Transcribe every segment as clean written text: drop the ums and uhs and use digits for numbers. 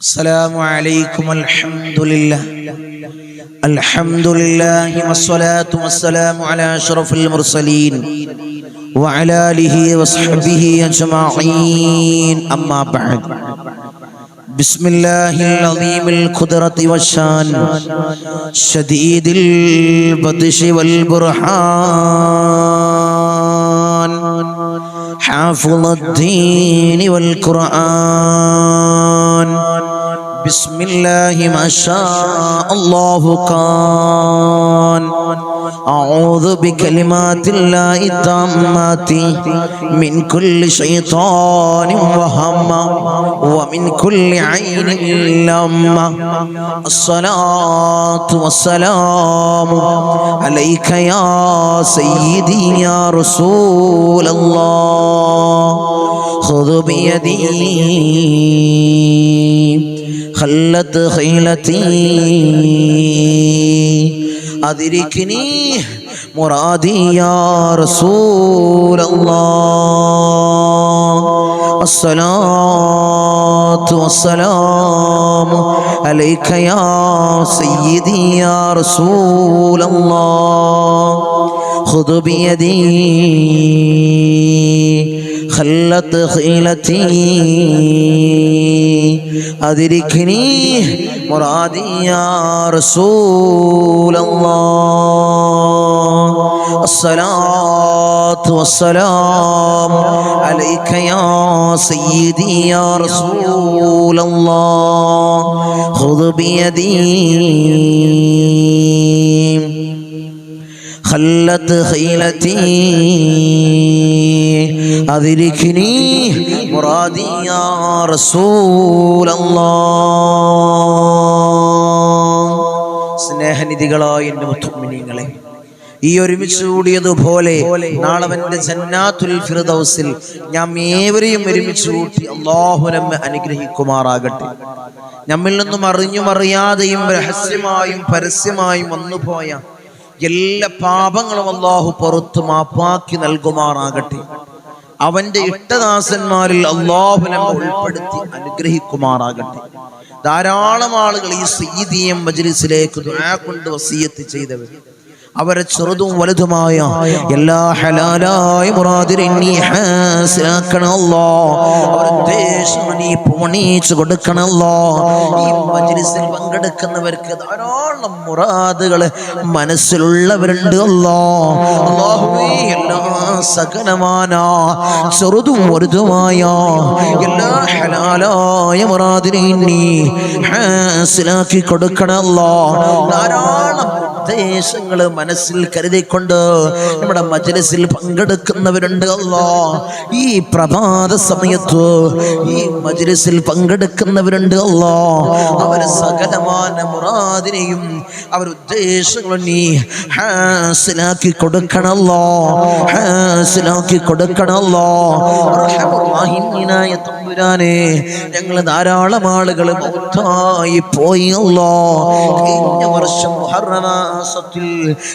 السلام عليكم. الحمد لله والصلاة والسلام على أشرف المرسلين وعلى آله وصحبه أجمعين. أما بعد، بسم الله العظيم القدرة والشان شديد البطش والبرهان حافظ الدين والقرآن. بسم الله ما شاء الله كان. أعوذ بكلمات الله التامات من كل شيطان وهمة ومن كل عين لامة. الصلاة والسلام عليك يا سيدي يا رسول الله. خذ بيدي خلت خيلتي أدركني مرادي يا رسول الله. الصلاة والسلام عليك يا سيدي يا رسول الله. خذ بيدي خلت خيلتي أدركني مرادي يا رسول الله. الصلاة والسلام عليك يا سيدي يا رسول الله. خذ بيدي خلت خيلتي أدركني مرادي يا رسول الله. സ്നേഹനിധികളായ എൻ്റെ മുത്തുമിനീങ്ങളെ, ഈ ഒരുമിച്ച് കൂടിയതുപോലെ നാളെ അവന്റെ ജന്നാത്തുൽ ഫിർദൗസിൽ ഞാൻ ഏവരെയും ഒരുമിച്ച് കൂട്ടി അല്ലാഹു നമ്മെ അനുഗ്രഹിക്കുമാറാകട്ടെ. നമ്മിൽ നിന്നും അറിഞ്ഞും അറിയാതെയും രഹസ്യമായും പരസ്യമായും വന്നുപോയ എല്ലാ പാപങ്ങളും അല്ലാഹു പുറത്തു മാപ്പാക്കി നൽകുമാറാകട്ടെ. അവന്റെ ഇഷ്ടദാസന്മാരിൽ അല്ലാഹു നമ്മെ ഉൾപ്പെടുത്തി അനുഗ്രഹിക്കുമാറാകട്ടെ. ധാരാളം ആളുകൾ ഈ സയ്യിദിയ മജ്ലിസിലേക്ക് ദുആ കൊണ്ട് വസിയത്ത് ചെയ്തവർ, അവരെ ചെറുതും വലുതുമായ എല്ലാ ഹലാലായ മുറാദിനും നീ ഹാസിലാക്കണം അല്ലാഹ്. അവരുടെ ഉദ്ദേശം നീ പൂർണ്ണീകരിച്ചു കൊടുക്കണം അല്ലാഹ്. ഈ മജ്ലിസിൽ പങ്കെടുക്കുന്നവർക്ക് ധാരാളം മുറാദുകൾ മനസ്സിലുള്ളവരുണ്ട് അല്ലാഹ്. അല്ലാഹുവേ, എല്ലാ സകലമാന ചെറുതും വലുതുമായ എല്ലാ ഹലാലായ മുറാദിനും നീ ഹാസിലാക്കി കൊടുക്കണം അല്ലാഹ്. ധാരാളം ഉദ്ദേശങ്ങള് മനസ്സിൽ കരുതിക്കൊണ്ട് നമ്മുടെ മജ്ലിസിൽ പങ്കെടുക്കുന്നവരുണ്ട് അല്ലാഹ്. ഈ പ്രഭാത സമയത്ത് ഈ മജ്ലിസിൽ പങ്കെടുക്കുന്നവരുണ്ട് അല്ലാഹ്. അവർ സകലമാന മുറാദിനെയും അവർ ഉദ്ദേശങ്ങളും നീ ഹാസിലാക്കി കൊടുക്കണല്ലോ, ഹാസിലാക്കി കൊടുക്കണല്ലോ. അർഹമർ റഹീമീനായ തമ്പുരാനെ, ഞങ്ങൾ ധാരാളം ആളുകൾ മൗത്തായി പോയി അല്ലാഹ്. കഴിഞ്ഞ വർഷം മുഹറം മാസത്തിൽ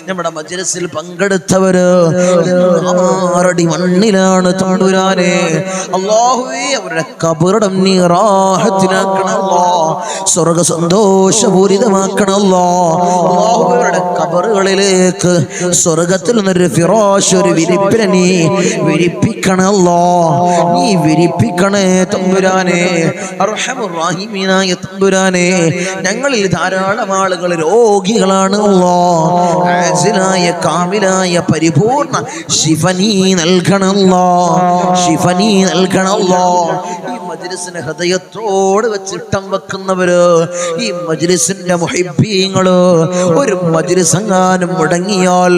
നമ്മുടെ മജ്ലിസിൽ പങ്കെടുത്തവര് ആറടി മണ്ണിലാണ് തമ്പുരാനെ. അല്ലാഹുവേ, അവരുടെ ഖബറുടെ നീ റാഹത്തിലാക്കണല്ലോ, സ്വർഗ്ഗ സന്തോഷപൂരിതമാക്കണല്ലോ. അല്ലാഹുവേ, അവരുടെ ഖബറുകളിലേക്ക് സ്വർഗ്ഗത്തിൽ നിന്നൊരു ഫിറാശ്, ഒരു വിരിപ്പിനെ നീ വിരിപ്പിക്കണല്ലോ, നീ വിരിപ്പിക്കണേ തമ്പുരാനെ. അർഹമർ റഹീമീനായ തമ്പുരാനെ, ഞങ്ങളിൽ ധാരാളം ആളുകൾ രോഗികളാണ് അല്ലാഹ്. ആജിലായ കാമിലായ പരിപൂർണ ശിഫ നീ നൽകണല്ലോ, ശിഫ നീ നൽകണല്ലോ. ഈ മജ്ലിസിനെ ഹൃദയത്തോട് വെച്ചിട്ടം വെക്കുന്നവര്, ഈ മജ്ലിസിന്റെ മുഹിബ്ബീങ്ങള്, ഒരു മജ്ലിസ് എങ്ങാനും മുടങ്ങിയാൽ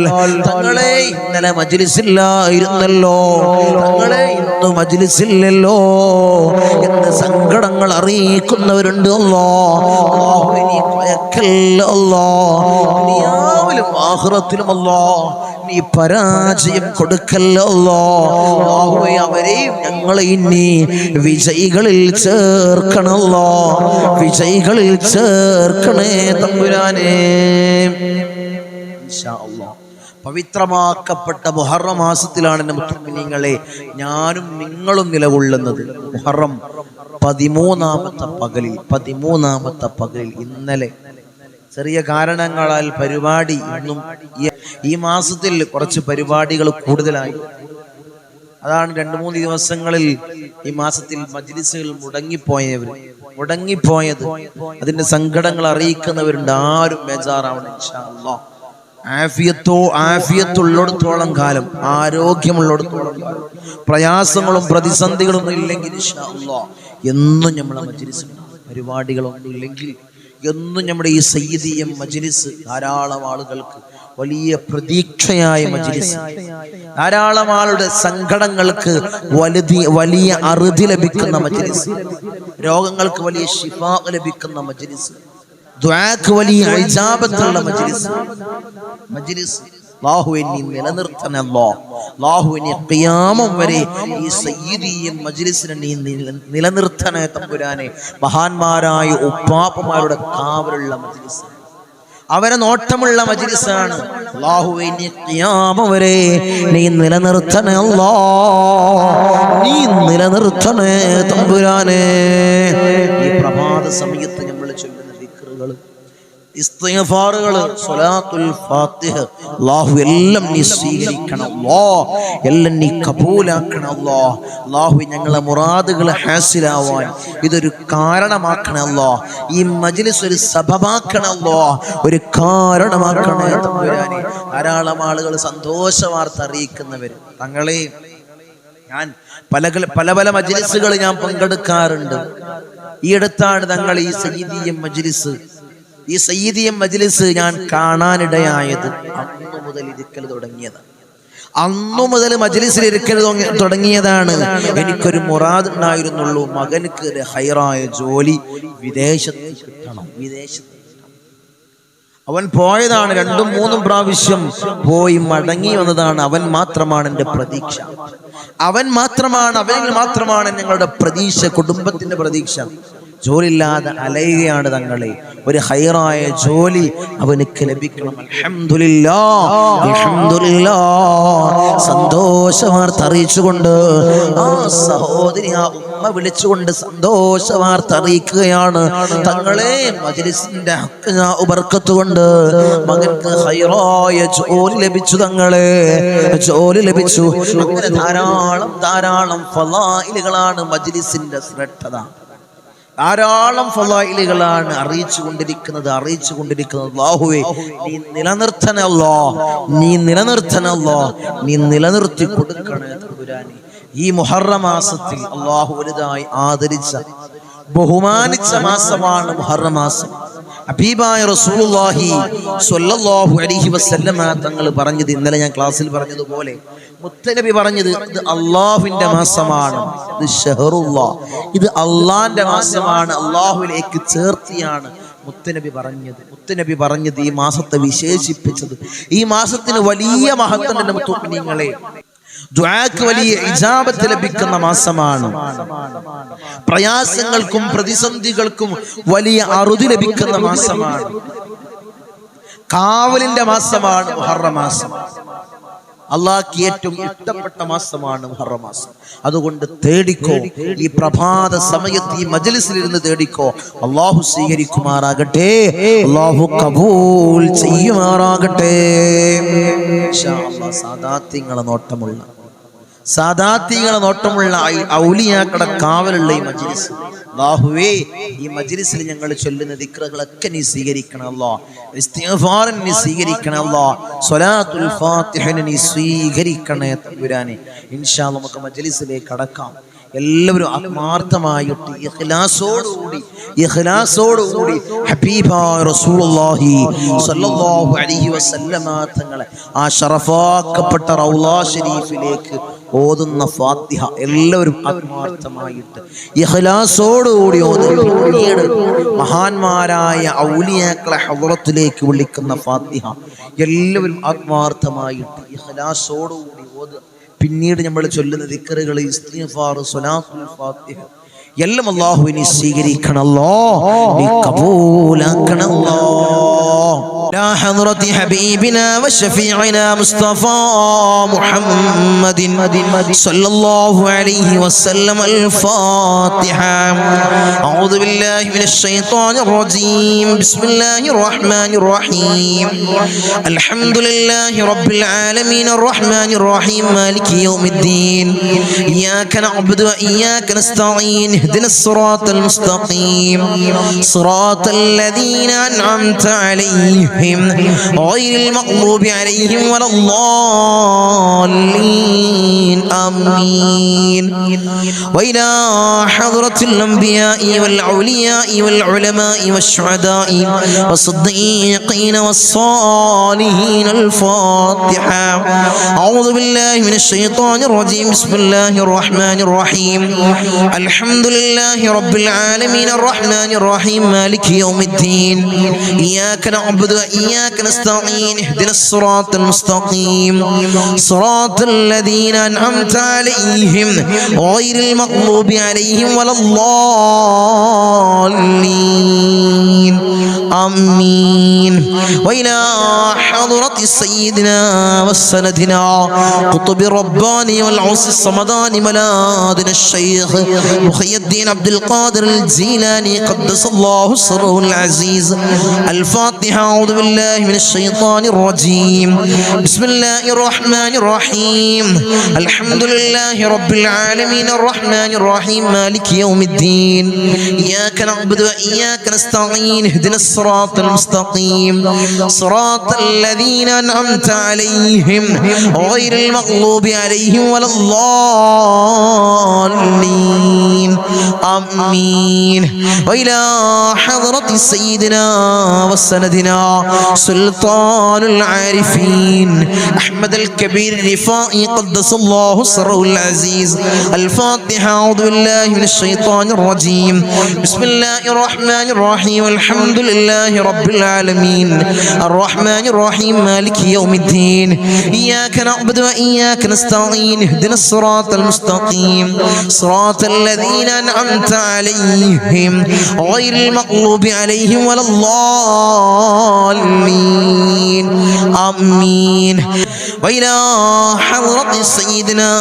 തങ്ങളെ ഇന്നലെ മജ്ലിസില്ലായിരുന്നല്ലോ, തങ്ങളെ ഇന്ന് മജ്ലിസില്ലല്ലോ എന്ന് സങ്കടങ്ങൾ അറിയിക്കുന്നവരുണ്ട് അല്ലാഹ്. നീ കൊയക്കല്ല അല്ലാഹ്, ദുനിയാവിലും ആഖിറത്തിലും അല്ലാഹ് നീ പരാജയം കൊടുക്കല്ല അല്ലാഹ്. അവരെയും ഞങ്ങളെയും നീ വിജയികളിൽ ചേർക്കണല്ലോ, വിജയികളിൽ ചേർക്കണേ തമ്പുരാനെ. ഇൻഷാ അല്ലാഹ് പവിത്രമാക്കപ്പെട്ട മുഹറം മാസത്തിലാണ് മുഅ്മിനീങ്ങളെ ഞാനും നിങ്ങളും നിലകൊള്ളുന്നത്. മുഹറം 13ാമത്തെ പകലിൽ ഇന്നലെ ചെറിയ കാരണങ്ങളാൽ പരിപാടി ഇന്നും ഈ മാസത്തിൽ കുറച്ച് പരിപാടികൾ കൂടുതലായി. അതാണ് 2-3 ദിവസങ്ങളിൽ ഈ മാസത്തിൽ മജ്ലിസുകൾ മുടങ്ങിപ്പോയത്. അതിന്റെ സങ്കടങ്ങൾ അറിയിക്കുന്നവരുണ്ട്. ആരും ബേജാറാവണം. ഇൻഷാ അല്ലാഹ് ആഫിയത്തുള്ളിടത്തോളം കാലം, ആരോഗ്യമുള്ളിടത്തോളം കാലം, പ്രയാസങ്ങളും പ്രതിസന്ധികളൊന്നും ഇല്ലെങ്കിൽ ഇൻഷാ അല്ലാഹ് എന്നും നമ്മളെ മജ്ലിസ്, പരിപാടികളൊന്നും ഇല്ലെങ്കിൽ എന്നും നമ്മുടെ ഈ സയ്യിദിയ മജ്ലിസ് ധാരാളം ആളുകൾക്ക് വലിയ പ്രതീക്ഷയായ മജ്ലിസ്, ധാരാളം ആളുടെ സങ്കടങ്ങൾക്ക് വലിയ അറുതി ലഭിക്കുന്ന മജ്ലിസ്, രോഗങ്ങൾക്ക് വലിയ ശിഫാ ലഭിക്കുന്ന മജ്ലിസ്, ദുആക്ക് വലിയ ഇജാബത്തുള്ള മജ്ലിസ്. അല്ലാഹുവേ നീ നിലനിർത്തണേ. അല്ലാഹുവേ നീ ഖിയാമം വരെ ഈ സയ്യിദിയ മജ്ലിസിനെ നീ നിലനിർത്തണേ തമ്പുരാനെ. മഹാന്മാരായ ഉപ്പാപ്പമാരുടെ കാവലുള്ള മജ്ലിസ്, അവരെ നോട്ടമുള്ള മജ്ലിസാണ്. അല്ലാഹുവേ നീ ഖിയാമം വരെ നീ നിലനിർത്തണേ. നീ നിലനിർത്തണേ തമ്പുരാനെ. ഈ പ്രഭാത സമയത്ത് നമ്മൾ ചൊല്ലുന്ന ദിക്റുകൾ, ഇസ്തിഗ്ഫാറുകൾ, സ്വലാത്തുൽ ഫാത്തിഹ, അല്ലാഹു എല്ലാം നീ സ്വീകരിക്കണം. എല്ലാം നീ കബൂലാക്കണം. അല്ലാഹു ഞങ്ങളെ മുറാദുകൾ ഹാസിലാവാൻ ഇതൊരു കാരണമാക്കണം. ഈ മജ്ലിസ് ഒരു സബബാക്കണം. ഒരു കാരണമാക്കണേ തമ്പുരാനെ. ധാരാളം ആളുകൾ സന്തോഷ വാർത്ത അറിയിക്കുന്നവർ, തങ്ങളെ ഞാൻ പല മജ്ലിസുകൾ ഞാൻ പങ്കെടുക്കാറുണ്ട്. ഈ അടുത്താണ് തങ്ങൾ ഈ സയ്യിദിയ മജ്ലിസ് ഞാൻ കാണാനിടയായത്. അന്നു മുതൽ ഇരിക്കൽ തുടങ്ങിയതാണ്. അന്നു മുതൽ മജ്ലിസിൽ ഇരിക്കൽ തുടങ്ങിയതാണ്. എനിക്കൊരു മുറാദ് ഉണ്ടായിരുന്നുള്ളൂ, മകനക്ക് ഒരു ഹൈറായ ജോലി വിദേശത്ത് കിട്ടണം. അവൻ പോയതാണ്, 2-3 പ്രാവശ്യം പോയി മടങ്ങി വന്നതാണ്. അവൻ മാത്രമാണ് എൻ്റെ പ്രതീക്ഷ. അവനിൽ മാത്രമാണ് ഞങ്ങളുടെ പ്രതീക്ഷ, കുടുംബത്തിന്റെ പ്രതീക്ഷ. ജോലിയില്ലാതെ അലയുകയാണ് തങ്ങളെ. ഒരു ഹൈറായ ജോലി അവനക്ക് ലഭിക്കണം. അൽഹംദുലില്ലാഹ് സന്തോഷ വാർത്ത അറിയിച്ചുകൊണ്ട് ആ സഹോദരി, ആ ഉമ്മ വിളിച്ചുകൊണ്ട് സന്തോഷ വാർത്ത അറിയിക്കുകയാണ്. തങ്ങളെ മജ്ലിസിന്റെ ബർക്കത്ത് കൊണ്ട് മകൻക്ക് ഹൈറായ ജോലി ലഭിച്ചു. തങ്ങളെ ജോലി ലഭിച്ചു. അങ്ങനെ ധാരാളം ഫളായിലുകളാണ് മജ്ലിസിന്റെ ശ്രേഷ്ഠത. ധാരാളം ഫളായിലുകളാണ് അറിയിച്ചുകൊണ്ടിരിക്കുന്നത്. അല്ലാഹുവേ നീ നിലനിർത്തണേ. നീ നിലനിർത്തി കൊടുക്കണേ തമ്പുരാനെ. ഈ മുഹറം മാസത്തിൽ അല്ലാഹു വലുതായി ആദരിച്ച, ബഹുമാനിച്ച മാസമാണ് മുഹറം മാസം. ഹബീബായ റസൂലുള്ളാഹി സ്വല്ലല്ലാഹു അലൈഹി വസല്ലമ തങ്ങൾ പറഞ്ഞത്, ഇന്നലെ ഞാൻ ക്ലാസ്സിൽ പറഞ്ഞതുപോലെ മുത്തനബി പറഞ്ഞത്, ഇത് അള്ളാഹുവിന്റെ മാസമാണ്, ഇത് ഷഹറുല്ലാഹ്, ഇത് അള്ളാന്റെ മാസമാണ്, അള്ളാഹുവിലേക്ക് ചേർത്തിയാണ് മുത്തനബി പറഞ്ഞത്. ഈ മാസത്തെ വിശേഷിപ്പിച്ചത്, ഈ മാസത്തിന് വലിയ മഹത്വമുണ്ട് മുഅ്മിനീങ്ങളെ. ദുആക്ക് വലിയ ഇജാബത്ത് ലഭിക്കുന്ന മാസമാണ്. പ്രയാസങ്ങൾക്കും പ്രതിസന്ധികൾക്കും വലിയ അറുതി ലഭിക്കുന്ന മാസമാണ്. കാവലിന്റെ മാസമാണ് മുഹറം മാസം. അള്ളാഹ്ക്ക് ഏറ്റവും ഇഷ്ടപ്പെട്ട മാസമാണ് മുഹറം മാസം. അതുകൊണ്ട് തേടിക്കോ, ഈ പ്രഭാത സമയത്ത് ഈ മജ്ലിസിൽ ഇരുന്ന് തേടിക്കോ. അള്ളാഹു സ്വീകരിക്കുമാറാകട്ടെ, അള്ളാഹു കബൂൽ ചെയ്യുമാറാകട്ടെ. ഇൻഷാ അല്ലാഹ് സാദാത്യങ്ങളെ നോട്ടമുള്ള ഔലിയാക്കളുടെ കാവലുള്ള ഈ മജ്ലിസ്, അല്ലാഹുവേ ഈ മജ്ലിസിൽ ഞങ്ങൾ ചൊല്ലുന്ന ദിക്റുകളൊക്കെ നീ സ്വീകരിക്കണം. അല്ലാഹ് ഇസ്തിഗ്ഫാർ നീ സ്വീകരിക്കണം. അല്ലാഹ് സ്വലാത്തുൽ ഫാത്തിഹ നീ സ്വീകരിക്കണേ തമ്പുരാനെ. ഇൻഷാ അല്ലാഹ് നമുക്ക് മജ്ലിസിലേക്ക് കടക്കാം. എല്ലാവരും ആത്മാർത്ഥമായിട്ട് ഇഖ്ലാസോടുകൂടി ഹബീബായ റസൂലുള്ളാഹി സ്വല്ലല്ലാഹു അലൈഹി വസല്ലമ തങ്ങളെ ആ ശറഫാക്കപ്പെട്ട റൗള ശരീഫിലേക്ക് ഓതുന്ന ഫാത്തിഹ എല്ലാവരും ആത്മാർത്ഥമായിട്ട് ഇഖ്ലാസോടുകൂടി ഓതുക. മഹാന്മാരായ ഔലിയാക്കളെ ഹദ്റത്തിലേക്ക് വിളിക്കുന്ന ഫാത്തിഹ എല്ലാവരും ആത്മാർത്ഥമായിട്ട് ഇഖ്ലാസോടുകൂടി ഓതുക. പിന്നീട് നമ്മൾ ചൊല്ലുന്ന ദിക്റുകൾ, ഇസ്തിഗ്ഫാർ, സ്വലാത്തുൽ ഫാത്തിഹ എല്ലാം അല്ലാഹു നീ സ്വീകരിക്കണം. അല്ലാഹ് നീ കബൂലാക്കണം. അല്ലാഹ് الله لا حضرة حبيبنا وشفيعنا مصطفى محمد صلى الله عليه وسلم. الفاتحة. أعوذ بالله من الشيطان الرجيم. بسم الله الرحمن الرحيم. الحمد لله رب العالمين الرحمن الرحيم مالك يوم الدين. إياك نعبد وإياك نستعين. اهدنا الصراط المستقيم صراط الذين أنعمت عليهم غير المغضوب عليهم ولا الضالين. آمين. وإلى حضرة الأنبياء والأولياء والعلماء والشهداء والصديقين والصالحين. الفاتحة. أعوذ بالله من الشيطان الرجيم. بسم الله الرحمن الرحيم. الحمد لله رب العالمين الرحمن الرحيم مالك يوم الدين. إياك نعبد وإياك نستعين. اهدنا الصراط المستقيم صراط الذين أنعمت عليهم غير المغضوب عليهم ولا الضالين. آمين. وإلى حضرة سيدنا وسندنا قطب الرباني والعوس الصمداني ملاذنا الشيخ محي الدين عبد القادر الجيلاني قدس الله سره العزيز. الفاتحة. أعوذ بالله من الشيطان الرجيم. بسم الله الرحمن الرحيم. الحمد لله رب العالمين الرحمن الرحيم مالك يوم الدين. إياك نعبد وإياك نستعين. اهدنا الصراط المستقيم صراط الذين أنعمت عليهم غير المغضوب عليهم ولا الضالين. آمين. وإلى حضرة سيدنا وسندنا سلطان العارفين أحمد الكبير الرفائي قدس الله سره العزيز. الفاتحة. أعوذ بالله من الشيطان الرجيم. بسم الله الرحمن الرحيم. الحمد لله رب العالمين الرحمن الرحيم مالك يوم الدين. إياك نعبد وإياك نستعين. اهدنا الصراط المستقيم صراط الذين أنعمت عليهم غير المغضوب عليهم ولا الضالين. آمين. وإلى حضرة سيدنا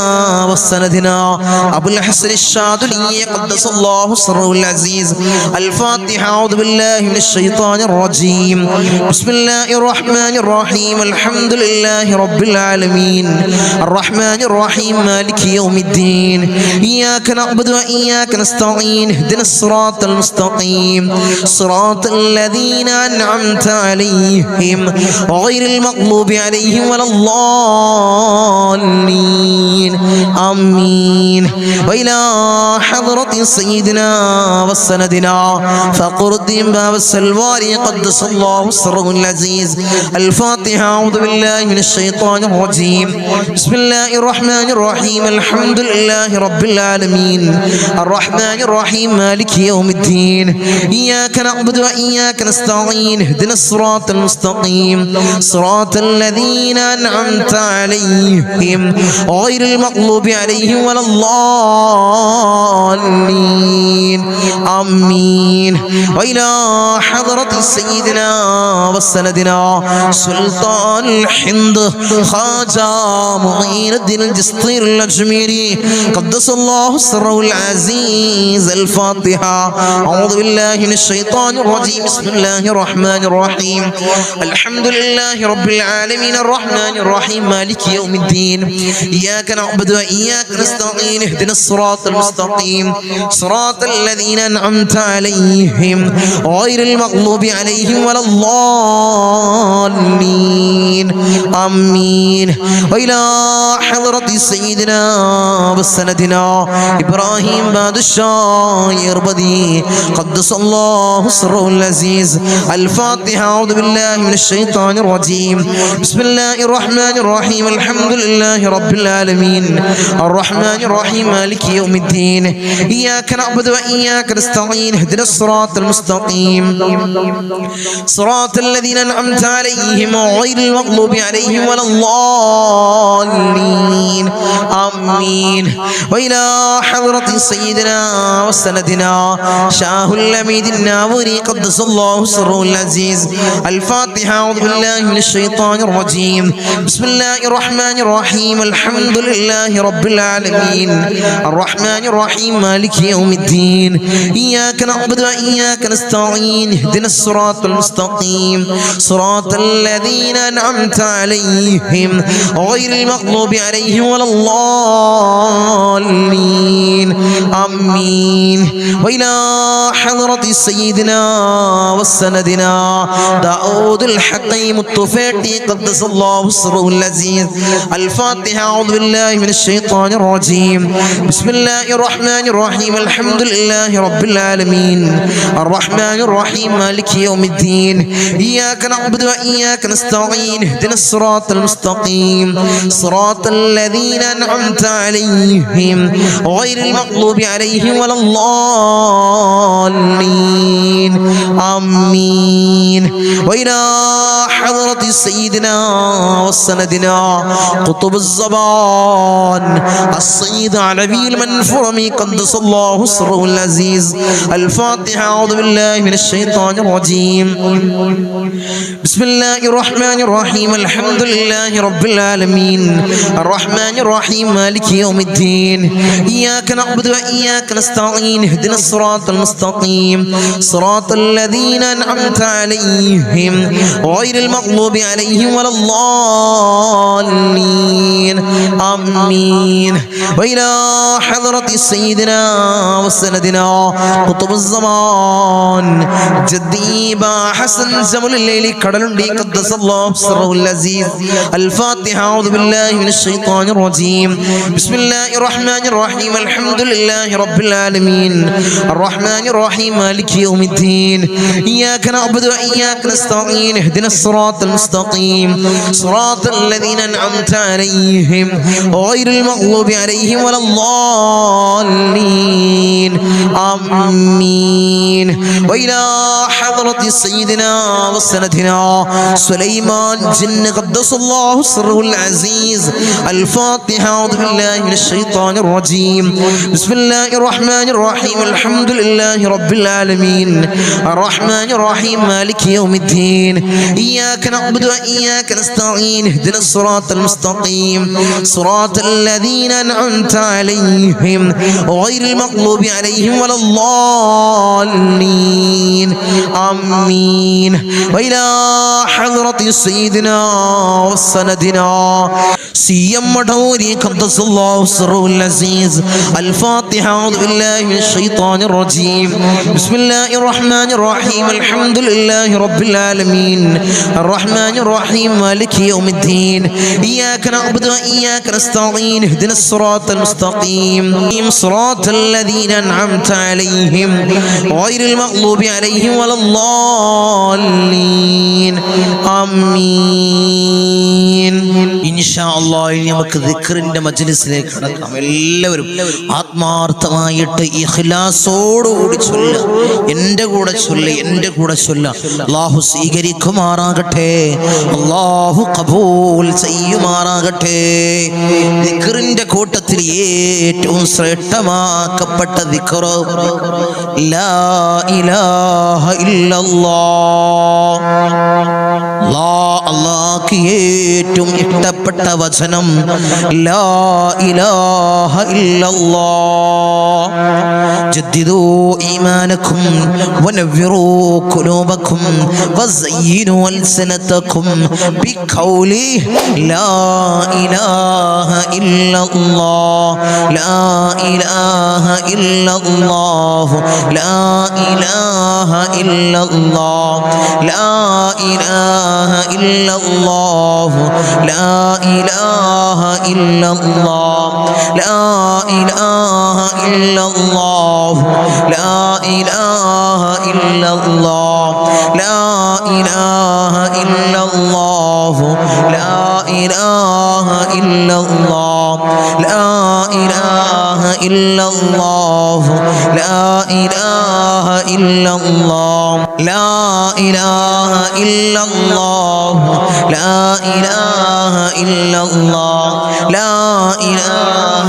وسندنا أبو الحسن الشاذلي قدس الله سره العزيز. الفاتحة. أعوذ بالله من الشيطان الرجيم. بسم الله الرحمن الرحيم. الحمد لله رب العالمين الرحمن الرحيم مالك يوم الدين. إياك نعبد وإياك نستعين. اهدنا الصراط المستقيم صراط الذين أنعمت عليهم غير المغضوب عليهم ولا الضالين. آمين. وإلى حضرة سيدنا وسندنا فقر الدين باب السلواري قدس الله سره العزيز. الفاتحة. أعوذ بالله من الشيطان الرجيم. بسم الله الرحمن الرحيم. الحمد لله رب العالمين الرحمن الرحيم مالك يوم الدين. إياك نعبد وإياك نستعين. اهدنا الصراط المستقيم صراط الذين أنعمت عليهم غير المغضوب عليهم ولا الضالين. آمين. وإلى حضرة سيدنا وسندنا سلطان الهند خواجة معين الدين الجسطير الأجميري قدس الله سره العزيز. الفاتحة. أعوذ بالله من الشيطان الرجيم. بسم الله الرحمن الرحيم. الحمد لله رب العالمين الرحمن الرحيم مالك يوم الدين. إياك نعبد وإياك نستعين. اهدنا الصراط المستقيم صراط الذين أنعمت عليهم غير المغضوب عليهم ولا الضالين. آمين. وإلى حضرة سيدنا وسندنا إبراهيم بادشاه يربدي قدس الله سره العزيز. الفاتحة. أعوذ بالله من الشيطان الرجيم. بسم الله الرحمن الرحيم. الحمد لله رب العالمين الرحمن الرحيم مالك يوم الدين. إياك نعبد وإياك نستعين. اهدنا الصراط المستقيم صراط الذين أنعمت عليهم غير المغضوب عليهم ولا الضالين. آمين. وإلى حضرة حضرة سيدنا وسندنا شاه الأميد الناوري قدس الله سره العزيز. الفاتحة. أعوذ بالله من الشيطان الرجيم. بسم الله الرحمن الرحيم. الحمد لله رب العالمين الرحمن الرحيم مالك يوم الدين إياك نعبد وإياك نستعين اهدنا الصراط المستقيم صراط الذين أنعمت عليهم غير المغضوب عليهم ولا الضالين آمين. وإلى حضرة سيدنا وسندنا داود الحكيم الطفيلي قدس الله سره العزيز. الفاتحة. أعوذ بالله من الشيطان الرجيم. بسم الله الرحمن الرحيم. الحمد لله رب العالمين الرحمن الرحيم مالك يوم الدين إياك نعبد وإياك نستعين اهدنا الصراط المستقيم صراط الذين أنعمت عليهم غير المغضوب عليهم ولا الضالين آمين. وإلى حضرة سيدنا وسندنا قطب الزمان السيد علوي المنفرمي قدس الله سره العزيز. الفاتحة. أعوذ بالله من الشيطان الرجيم. بسم الله الرحمن الرحيم. الحمد لله رب العالمين الرحمن الرحيم مالك يوم الدين إياك نعبد وإياك نستعين اهدنا الصراط المستقيم صراط الذين أنعمت عليهم غير المغضوب عليهم ولا الضالين آمين. وإلى حضرة سيدنا وسندنا قطب الزمان جدي با حسن زمل الليل كدلندي قدس الله سره العزيز. الفاتحة. أعوذ بالله من الشيطان الرجيم. بسم الله الرحمن الرحيم. الحمد لله رب العالمين الرحمن الرحيم مالك يوم الدين إياك نعبد وإياك نستعين اهدنا الصراط المستقيم صراط الذين أنعمت عليهم غير المغضوب عليهم ولا الضالين آمين. وإلى حضرة سيدنا وسندنا سليمان جن قدس الله سره العزيز. الفاتحة. أعوذ بالله من الشيطان الرجيم. بسم الله الرحمن الرحيم. الحمد لله رب العالمين الرحمن الرحيم مالك يوم الدين إياك نعبد وإياك نستعين اهدنا الصراط المستقيم صراط الذين أنعمت عليهم غير المغضوب عليهم ولا الضالين آمين. وإلى حضرة سيدنا وسندنا سيم مدوري قدس الله سره العزيز. الفاتحة. أعوذ بالله من الشيطان الرجيم. بسم الله الرحمن الرحيم. الحمد لله رب العالمين الرحمن الرحيم مالك يوم الدين إياك نعبد وإياك نستعين اهدنا الصراط المستقيم صراط الذين أنعمت عليهم غير المغضوب عليهم ولا الضالين آمين. إن شاء الله ഇനി നമുക്ക് ദിക്റിന്റെ മജ്ലിസിലേക്ക് കടക്കാം. എല്ലാവരും ആത്മാർത്ഥമായിട്ട് ഇഖ്ലാസോടുകൂടി ചൊല്ലുക. എൻ്റെ കൂടെ ചൊല്ലുക. അല്ലാഹു സ്വീകരിക്കുമാറാകട്ടെ. അല്ലാഹു ഖബൂൽ ചെയ്യുമാറാകട്ടെ. ദിക്റിന്റെ കൂട്ടത്തിൽ ഏറ്റവും ശ്രേഷ്ഠമാക്കപ്പെട്ട ദിക്ർ ലാ ഇലാഹ ഇല്ലല്ലാഹ്. അല്ലാഹുവിന് ഏറ്റവും ഇഷ്ടപ്പെട്ട വചനം ലാ ഇലാഹ ഇല്ലല്ലാഹ്. ജദ്ദിദൂ ഈമാനകും വനവ്വിറൂ ഖുലൂബകും വസയ്യിനൂ അൽസനതകും ബിഖൗലി ലാ ഇലാഹ ഇല്ലല്ലാഹ് ലാ ഇലാഹ ഇല്ലല്ലാഹ് ലാ ഇലാഹ ഇല്ലല്ലാഹ് ലാ ഇലാഹ ഇല്ലല്ലാഹ് ലാ ഇലാഹ ഇല്ലല്ലാഹ് ലാ ഇലാഹ ഇല്ലല്ലാഹ് ലാ ഇലാഹ ഇല്ലല്ലാഹ് ലാ ഇലാഹ ഇല്ലല്ലാഹ് ലാ ഇലാഹ ഇല്ലല്ലാഹ് ലാ ഇലാഹ ഇല്ലല്ലാഹ് ലാ ഇലാഹ ഇല്ലല്ലാഹ് ലാ ഇലാഹ ഇല്ലല്ലാഹ് ലാ ഇലാഹ ഇല്ലല്ലാഹ് ലാ ഇലാഹ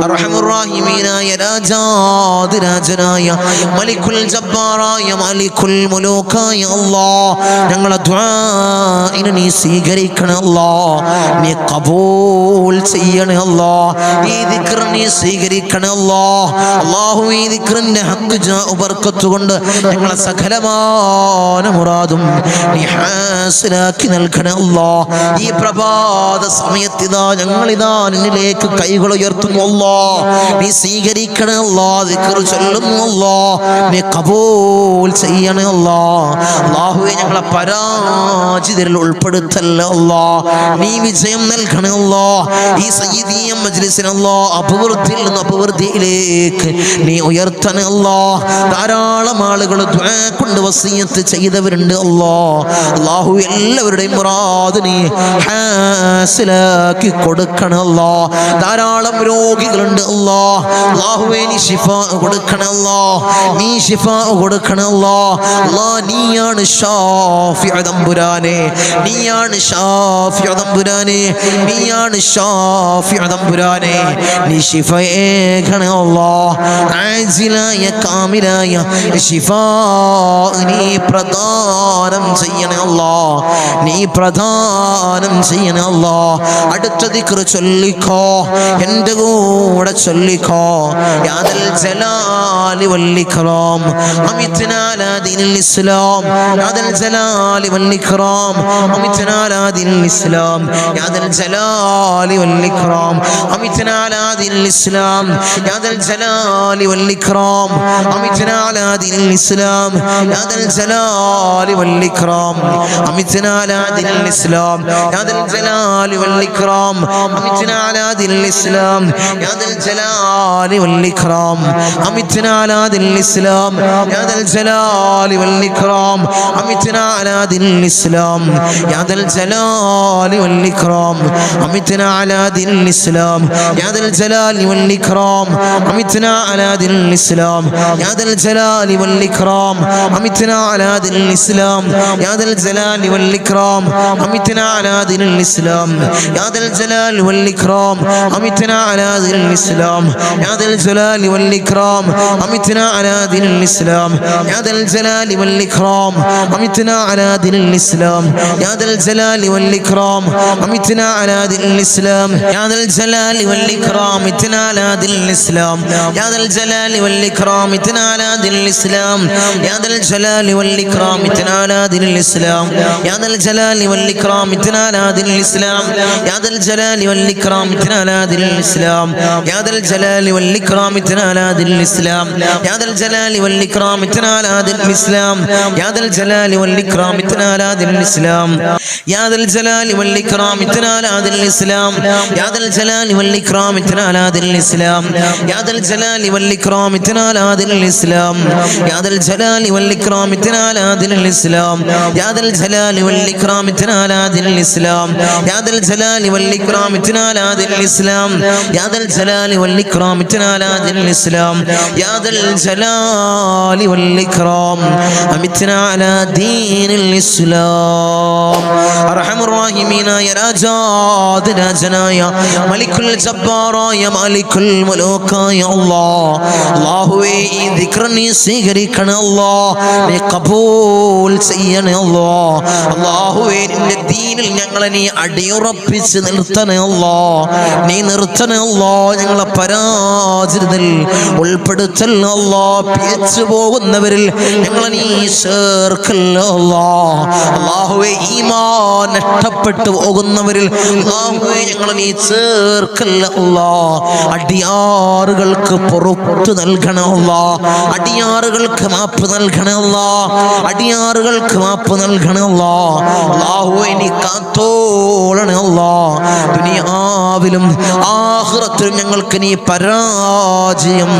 രാജാതിരാജനായ മലിക്കുൽ ജബ്ബാറായ മലിക്കുൽ മുലൂക്കായ അല്ലാഹ് ഞങ്ങളെ ദുആഇനെ നീ സ്വീകരിക്കണേ അല്ലാഹ്, നീ ഖബൂൽ ചെയ്യണേ അല്ലാഹ്, ഈ ദിക്ർ നീ സ്വീകരിക്കണേ അല്ലാഹ്. അല്ലാഹു ഈ ദിക്റിന്റെ ഹഖ് ജാഉ ബർക്കത്ത് കൊണ്ട് ഞങ്ങളെ സകലമായ മുറാദും നീ ഹാസിലാക്കി നൽകണേ അല്ലാഹ്. ഈ പ്രഭാത സമയത്ത് ഇതാ ഞങ്ങളിതാ നിന്നിലേക്ക് കൈകൾ ഉയർത്തുന്നു അല്ലാഹ്, നീ സ്വീകരിക്കണേ അല്ലാഹ്, ദിക്ർ ചൊല്ലുന്നു അല്ലാഹ്, നീ ഖബൂൽ ചെയ്യണേ അല്ലാഹ്. അല്ലാഹുവേ ഞങ്ങളെ പരാജിതരിൽ ഉൾപ്പെടുത്തല്ലേ അല്ലാഹ്, നീ വിജയം നൽകണേ അല്ലാഹ്. ഈ സയ്യിദിയ മജ്ലിസിനെ അല്ലാഹ് അഭിവൃദ്ധിയിൽ നിന്ന് അഭിവൃദ്ധിയിലേക്ക് നീ ഉയർത്തണേ അല്ലാഹ്. ധാരാളം ആളുകൾ ദുആ കൊണ്ട് വസിയത്ത് ചെയ്തവരുണ്ട് അല്ലാഹ്. അല്ലാഹു എല്ലാവരുടെയും മുറാദ് നീ ഹാസിലാക്കി കൊടുക്കണേ അല്ലാഹ്. ധാരാളം രോഗികളുണ്ട് അല്ലാഹ്. അല്ലാഹുവേ നീ ശിഫാ കൊടുക്കണേ അല്ലാഹ്, നീ ശിഫാ കൊടുക്കണേ അല്ലാഹ്. അല്ലാഹ് നീയാണ് ശാഫിഉ തമ്പുരാനെ, നീയാണ് ശാഫിഉ തമ്പുരാനെ, നീയാണ് ശാഫിഉ തമ്പുരാനെ. നീ ശിഫയേകണേ അല്ലാഹ്. ആജിലായ കാമിലായ ശിഫാ നീ പ്രദാനം ചെയ്യണേ അല്ലാഹ്, നീ പ്രദാനം ചെയ്യണേ അല്ലാഹ്. അടുത്ത ദിക്ർ ചൊല്ലിക്കോ, എൻ്റെ കൂടെ ചൊല്ലിക്കോ. യാദൽ ജലാലി വൽ ഇക്റാം അമിത്നാ അലാ ദീനിൽ ഇസ്ലാം, യാദൽ ജലാലി വൽ ഇക്റാം അമിത്നാ അലാ ദീനിൽ ഇസ്ലാം, യാദൽ ജലാലി വൽ ഇക്റാം അമിത്നാ അലാ ദീനിൽ ഇസ്ലാം, യാദൽ ജലാലി വൽ ഇക്റാം അമിത്നാ അലാ ദീനിൽ ഇസ്ലാം, യാദൽ ജലാലി വൽ ഇക്റാം അമിത്നാ അലാ ദീനിൽ ഇസ്ലാം, യാദൽ ജലാലി വൽ ഇക്റാം അമിത്നാ അലാ ദീനിൽ ഇസ്ലാം, യാദൽ ജലാലി വൽ ഇക്റാം അമിത്നാ അലാ ദീനിൽ ഇസ്ലാം, യാദൽ ജലാലി വൽ ഇക്റാം അമിത്നാ അലാ ദീനിൽ ഇസ്ലാം, യാദൽ ജലാലി വൽ ഇക്റാം അമിത്നാ അലാ ദീനിൽ ഇസ്ലാം, യാദൽ ജലാലി വൽ ഇക്റാം അമിത്നാ അലാ ദീനിൽ ഇസ്ലാം, യാദൽ ജലാലി വൽ ഇക്റാം അമിത്നാ അലാ ദീനിൽ ഇസ്ലാം, യാദൽ ജലാലി വൽ ഇക്റാം അമിത്നാ അലാ ദീനിൽ ഇസ്ലാം, യാദൽ ജലാലി വൽ ഇക്റാം അമിത്നാ അലാ ദീനിൽ ഇസ്ലാം, യാദൽ ജലാലി വൽ ഇക്റാം അമിത്നാ അലാ ദീനിൽ ഇസ്ലാം, യാദൽ ജലാലി വൽ ഇക്റാം അമിത്നാ അലാ ദീനിൽ ഇസ്ലാം, യാദൽ ജലാലി വൽ ഇക്റാം അമിത്നാ അലാ ദീനിൽ ഇസ്ലാം, യാദൽ ജലാലി വൽ ഇക്റാം അമിത്നാ അലാ ദീനിൽ ഇസ്ലാം, യാദൽ ജലാലി വൽ ഇക്റാം അമിത്നാ അലാ ദീനിൽ ഇസ്ലാം, യാദൽ ജലാലി വൽ ഇക്റാം അമിത്നാ അലാ ദീനിൽ ഇസ്ലാം, യാദൽ ജലാലി വൽ ഇക്റാം അമിത്നാ അലാ ദീനിൽ ഇസ്ലാം, യാദൽ ജലാലി വൽ ഇക്റാം അമിത്നാ അലാ ദീനിൽ ഇസ്ലാം, യാദൽ ജലാലി വൽ ഇക്റാം അമിത്നാ അലാ ദീനിൽ ഇസ്ലാം, യാദൽ ജലാലി വൽ ഇക്റാം അമിത്നാ അലാ ദീനിൽ ഇസ്ലാം, യാദൽ ജലാലി വൽ ഇക്റാം അമിത്നാ അലാ ദീനിൽ ഇസ്ലാം, യാദൽ ജലാലി വൽ ഇക്റാം അമിത്നാ അലാ ദീനിൽ ഇസ്ലാം, യാദൽ ജലാലി വൽ ഇക്റാം അമിത്നാ അലാ ദീനിൽ ഇസ്ലാം, യാദൽ ജലാലി വൽ ഇക്റാം അമിത്നാ അലാ ദീനിൽ ഇസ്ലാം, യാദൽ ജലാലി വൽ ഇക്റാം അമിത്നാ അലാ ദീനിൽ ഇസ്ലാം, യാദൽ ജലാലി വൽ ഇക്റാം അമിത്നാ അലാ ദീനിൽ ഇസ്ലാം, യാദൽ ജലാലി വൽ ഇക്റാം അമിത്നാ അലാ ദീനിൽ ഇസ്ലാം, യാദൽ ജലാലി വൽ ഇക്റാം അമിത്നാ അലാ ദീനിൽ ഇസ്ലാം, യാദൽ ജലാലി വൽ ഇക്റാം അമിത്നാ അലാ ദീനിൽ ഇസ്ലാം. അർഹമുർ റഹീമീനായ രാജാതിരാജനായ മലിക്കുൽ ജബ്ബാറായ മലിക്കുൽ മുലൂക്കായ അല്ലാഹ്, അല്ലാഹുവേ ഈ ദിക്ർ നീ സ്വീകരിക്കണേ അല്ലാഹ്, നീ ഖബൂൽ ചെയ്യണേ അല്ലാഹ്. അല്ലാഹുവേ നിന്റെ ദീനിൽ ഞങ്ങളെ നീ അടിയുറപ്പിച്ച് നിർത്തണേ അല്ലാഹ്, നീ നിർത്തണേ അല്ലാഹ്. ഞങ്ങളെ പരാജിതരിൽ ഉൾപ്പെടുത്തല്ലേ അല്ലാഹ്, പിഴച്ചു പോകുന്നവരിൽ ഞങ്ങളെ നീ ചേർക്കല്ലേ അല്ലാഹ്. അല്ലാഹുവേ ഈമാൻ നഷ്ടപ്പെട്ടു പോകുന്നവരിൽ അല്ലാഹുവേ ഞങ്ങളെ നീ ചേർക്കല്ലേ അല്ലാഹ്. അടിയാറുകൾക്ക് പുറത്തു നൽകണേ അല്ലാഹ്, അടിയാറുകൾക്ക് മാപ്പ് നൽകണേ അല്ലാഹ്, അടിയാറുകൾക്ക് മാപ്പ് നൽകണേ അല്ലാഹ്. അല്ലാഹുവേ നീ കാത്തോളണേ അല്ലാഹ്. ദുനിയാവിലും ആഖിറത്തിലും ഞങ്ങൾക്ക് നീ പരാജയം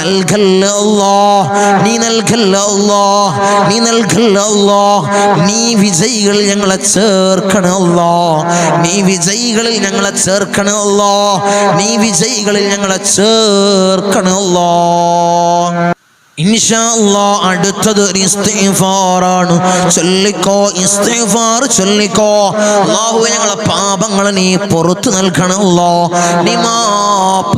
നൽകല്ലേ അല്ലാഹ്, നീ നൽകല്ലേ അല്ലാഹ്, നീ നൽകല്ലേ അല്ലാഹ്. നീ വിജയികളിൽ ഞങ്ങളെ ചേർക്കണേ അല്ലാഹ്, നീ വിജയികളിൽ ഞങ്ങളെ ചേർക്കണേ അല്ലാഹ്, നീ വിജയികളിൽ ഞങ്ങളെ ചേർക്കണേ അല്ലാഹ്. ഇൻഷാ അല്ലാഹ് അടുത്തത് ഒരു ഇസ്തിഗ്ഫാറാണ്. ചൊല്ലിക്കോ, ഇസ്തിഗ്ഫാർ ചൊല്ലിക്കോ. അല്ലാഹുവേ ഞങ്ങളെ പാപങ്ങളെ നീ പുറത്തു നൽകണം അല്ലാഹ്, നീ മാപ്പ്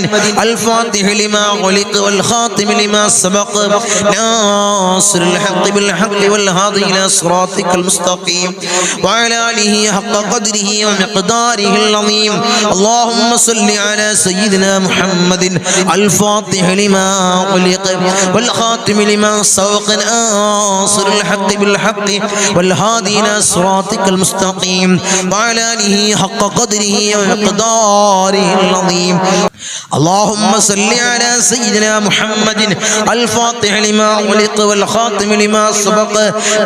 الفاتح لما غلق والخاتم لما سبق ناصر الحق بالحق والهادي إلى صراطك المستقيم وعلى آله حق قدره ومقداره العظيم اللهم صل على سيدنا محمد الفاتح لما غلق والخاتم لما سبق ناصر الحق بالحق والهادي إلى صراطك المستقيم وعلى آله حق قدره ومقداره العظيم اللهم صل على سيدنا محمد الفاتح لما غلق والخاتم لما سبق